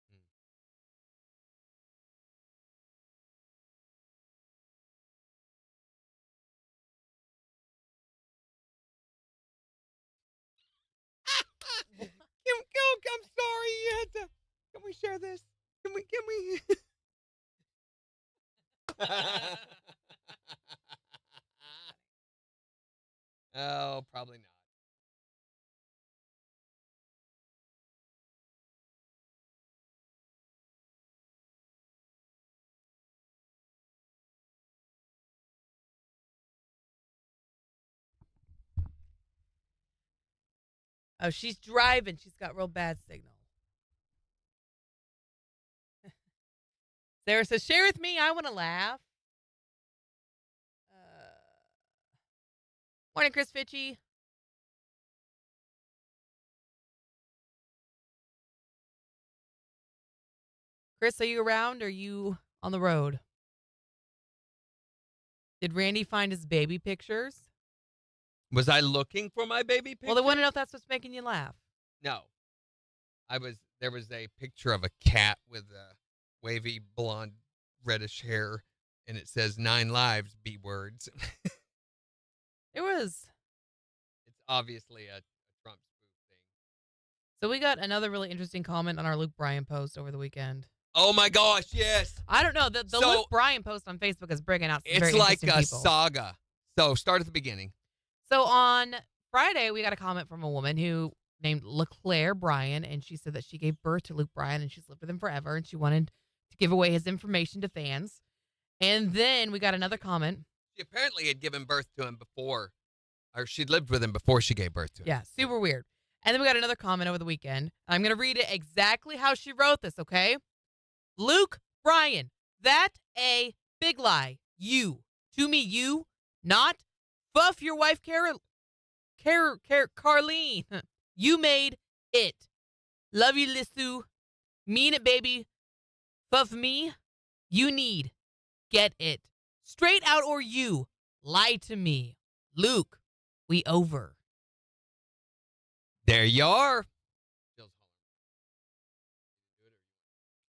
Wow. I'm sorry. You had to. Can we share this? Can we? Oh, probably not. Oh, she's driving. She's got real bad signal. Sarah says, share with me. I want to laugh. Morning, Chris Fitchy. Chris, are you around or are you on the road? Did Randy find his baby pictures? Was I looking for my baby picture? Well, they want to know if that's what's making you laugh. No. There was a picture of a cat with a wavy blonde reddish hair, and it says 9 lives, B words. It was. It's obviously a Trump spoof thing. So we got another really interesting comment on our Luke Bryan post over the weekend. Oh my gosh, yes. I don't know. The So- Luke Bryan post on Facebook is bringing out some very It's like interesting a people. saga. So start at the beginning. So on Friday, we got a comment from a woman who named LeClaire Bryan, and she said that she gave birth to Luke Bryan and she's lived with him forever, and she wanted to give away his information to fans. And then we got another comment. She apparently had given birth to him before, or she'd lived with him before she gave birth to him. Yeah, super weird. And then we got another comment over the weekend. I'm going to read it exactly how she wrote this, okay? Luke Bryan, that a big lie. You, to me, you, not fuff your wife, Carlene. You made it. Love you, Lissu. Mean it, baby. Fuff me. You need. Get it. Straight out or you. Lie to me. Luke, we over. There you are.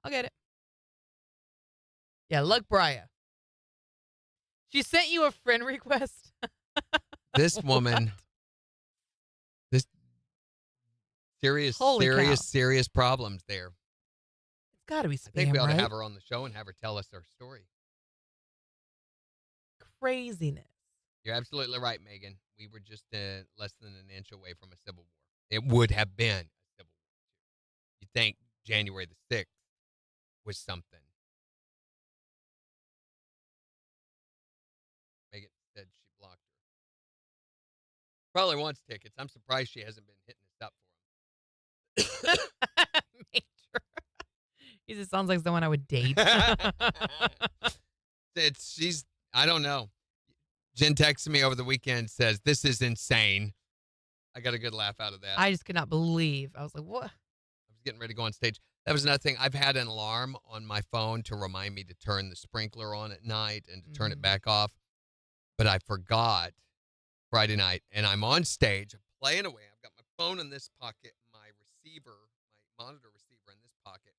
I'll get it. Yeah, Luck Briar. She sent you a friend request. This woman, this Holy cow. serious problems there. It's got to be spam, I think we ought right? to have her on the show and have her tell us her story. Craziness. You're absolutely right, Megan. We were just less than an inch away from a civil war. It would have been a civil war. You'd think January the 6th was something. Megan said she blocked her. Probably wants tickets. I'm surprised she hasn't been hitting us up for them. Major. He just sounds like someone I would date. I don't know. Jen texted me over the weekend, says, this is insane. I got a good laugh out of that. I just could not believe. I was like, what? I was getting ready to go on stage. That was another thing. I've had an alarm on my phone to remind me to turn the sprinkler on at night and to turn it back off. But I forgot Friday night, and I'm on stage. I'm playing away. I've got my phone in this pocket, my receiver, my monitor receiver in this pocket.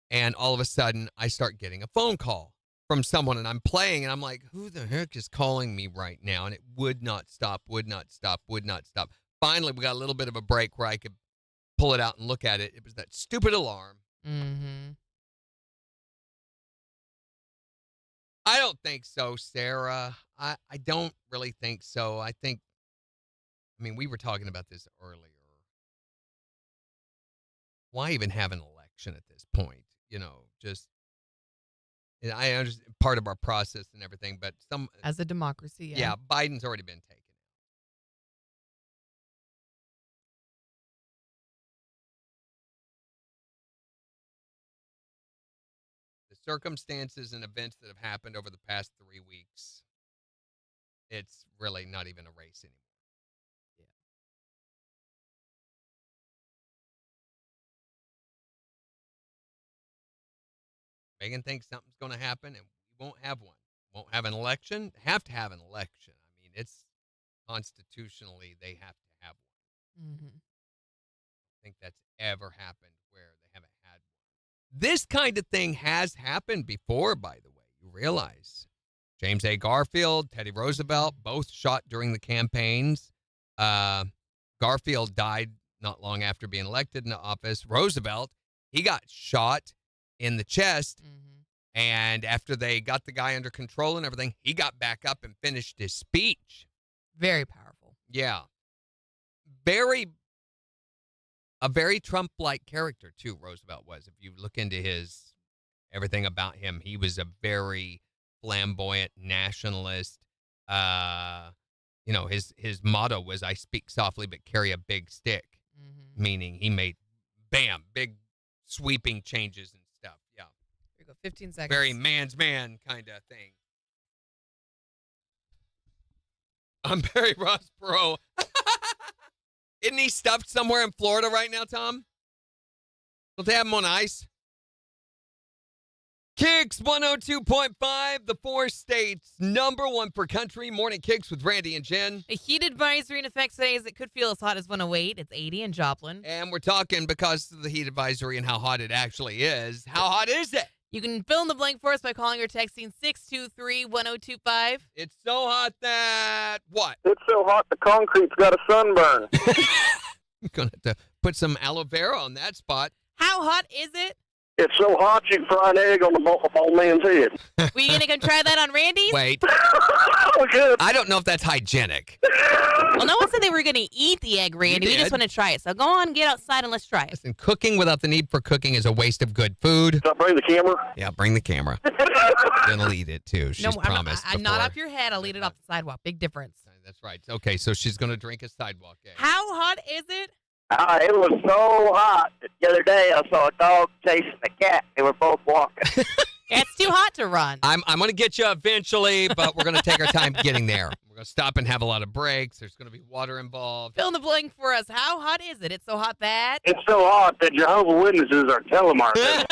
And all of a sudden, I start getting a phone call from someone, and I'm playing, and I'm like, who the heck is calling me right now? And it would not stop, would not stop, would not stop. Finally, we got a little bit of a break where I could pull it out and look at it. It was that stupid alarm. Mm-hmm. I don't think so, Sarah. I don't really think so. I mean, we were talking about this earlier. Why even have an election at this point? You know, just, and I understand part of our process and everything, but as a democracy, yeah, Biden's already been taken. The circumstances and events that have happened over the past 3 weeks, it's really not even a race anymore. Megan thinks something's going to happen, and we won't have one. Won't have an election. Have to have an election. I mean, it's constitutionally they have to have one. Mm-hmm. I think that's ever happened where they haven't had one. This kind of thing has happened before, by the way. You realize James A. Garfield, Teddy Roosevelt, both shot during the campaigns. Garfield died not long after being elected into office. Roosevelt, he got shot in the chest, and after they got the guy under control and everything, he got back up and finished his speech. Very powerful. Yeah. A very Trump-like character, too, Roosevelt was. If you look into everything about him, he was a very flamboyant nationalist. You know, his motto was, I speak softly but carry a big stick, meaning he made, bam, big sweeping changes and stuff. Yeah. Here we go, 15 seconds. Very man's man kind of thing. I'm Barry Ross Perot. Isn't he stuffed somewhere in Florida right now, Tom? Don't they have him on ice? KIX 102.5, the 4 states, #1 for country. Morning KIX with Randy and Jen. A heat advisory in effect today as it could feel as hot as 108. It's 80 in Joplin. And we're talking because of the heat advisory and how hot it actually is. How hot is it? You can fill in the blank for us by calling or texting 623-1025. It's so hot that what? It's so hot the concrete's got a sunburn. I'm going to have to put some aloe vera on that spot. How hot is it? It's so hot you can fry an egg on the old man's head. Were you going to come try that on Randy's? Wait. Okay. I don't know if that's hygienic. Well, no one said they were going to eat the egg, Randy. We just want to try it. So go on, get outside, and let's try it. Listen, cooking without the need for cooking is a waste of good food. Can I bring the camera? Yeah, bring the camera. Jen will eat it, too. She's promised I'm not before. off your head. I'll eat it off the sidewalk. Big difference. That's right. Okay, so she's going to drink a sidewalk egg. How hot is it? It was so hot. The other day I saw a dog chasing a cat. They were both walking. It's too hot to run. I'm going to get you eventually, but we're going to take our time getting there. We're going to stop and have a lot of breaks. There's going to be water involved. Fill in the blank for us. How hot is it? It's so hot that... It's so hot that Jehovah's Witnesses are telemarketers.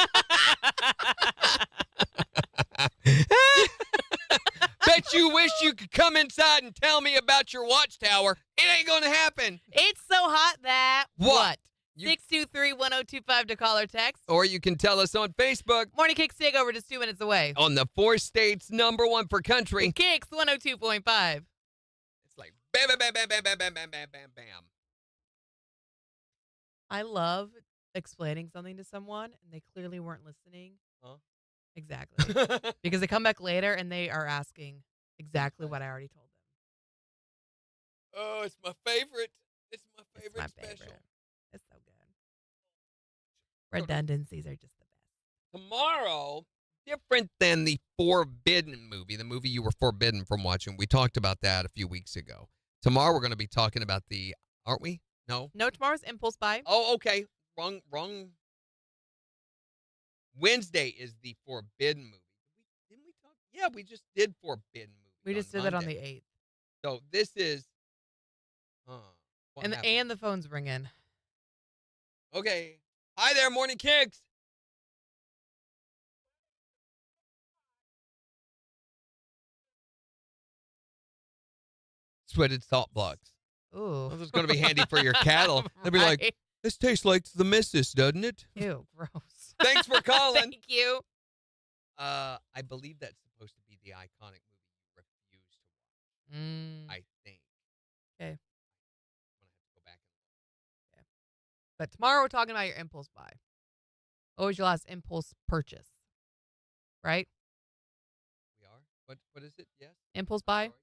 you wish you could come inside and tell me about your watchtower. It ain't going to happen. It's so hot that What? 623-1025 to call or text. Or you can tell us on Facebook. Morning Kicks Takeover just 2 minutes away. On the 4 states #1 for country. Kicks 102.5. It's like bam, bam, bam, bam, bam, bam, bam, bam, bam, bam, bam. I love explaining something to someone and they clearly weren't listening. Huh? Exactly. Because they come back later and they are asking exactly what I already told them. Oh, it's my favorite. It's my It's favorite my special. favorite. It's so good. Redundancies are just the best. Tomorrow, different than the Forbidden movie, the movie you were forbidden from watching. We talked about that a few weeks ago. Tomorrow, we're going to be talking about the, aren't we? No? No, tomorrow's Impulse Buy. Oh, okay. Wrong. Wednesday is the Forbidden movie. Didn't we talk? Yeah, we just did Forbidden movie. We just did that on the 8th. So this is, what happened? And the phone's ringing. Okay. Hi there, Morning Kicks. Sweated salt blocks. Ooh. This is going to be handy for your cattle. They'll be like, Right. this tastes like the missus, doesn't it? Ew, gross. Thanks for calling. Thank you. I believe that's supposed to be the iconic movie you refuse to watch. I think. Okay. I'm going to have to go back and look. But tomorrow we're talking about your impulse buy. What was your last impulse purchase? Right? We are? What is it? Yes? Impulse buy? Sorry.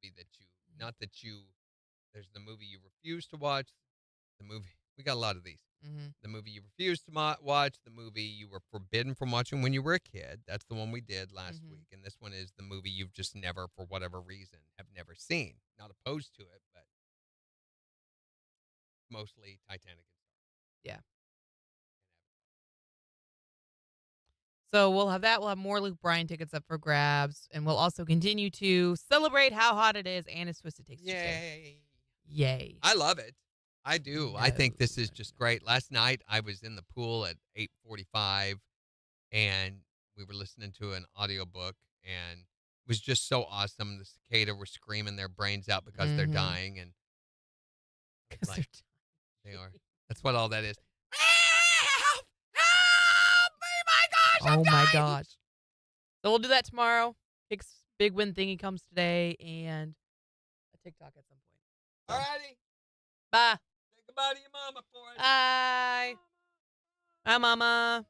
Movie that you, not that you, there's the movie you refuse to watch, the movie, we got a lot of these. Mm-hmm. The movie you refused to watch, the movie you were forbidden from watching when you were a kid. That's the one we did last week. And this one is the movie you've just never, for whatever reason, have never seen. Not opposed to it, but mostly Titanic and Star. Yeah. So we'll have that. We'll have more Luke Bryan tickets up for grabs. And we'll also continue to celebrate how hot it is and it's Twisted Takes Tuesday. Yay. I love it. I do. I think this is just great. Last night, I was in the pool at 8:45, and we were listening to an audiobook, and it was just so awesome. The cicada were screaming their brains out because they're dying, and like, they are. That's what all that is. Help! Help me! My gosh! Oh my gosh. So we'll do that tomorrow. Kicks big win thingy comes today and a TikTok at some point. Alrighty. Bye. Say goodbye to your mama for us. Bye. Bye, Mama.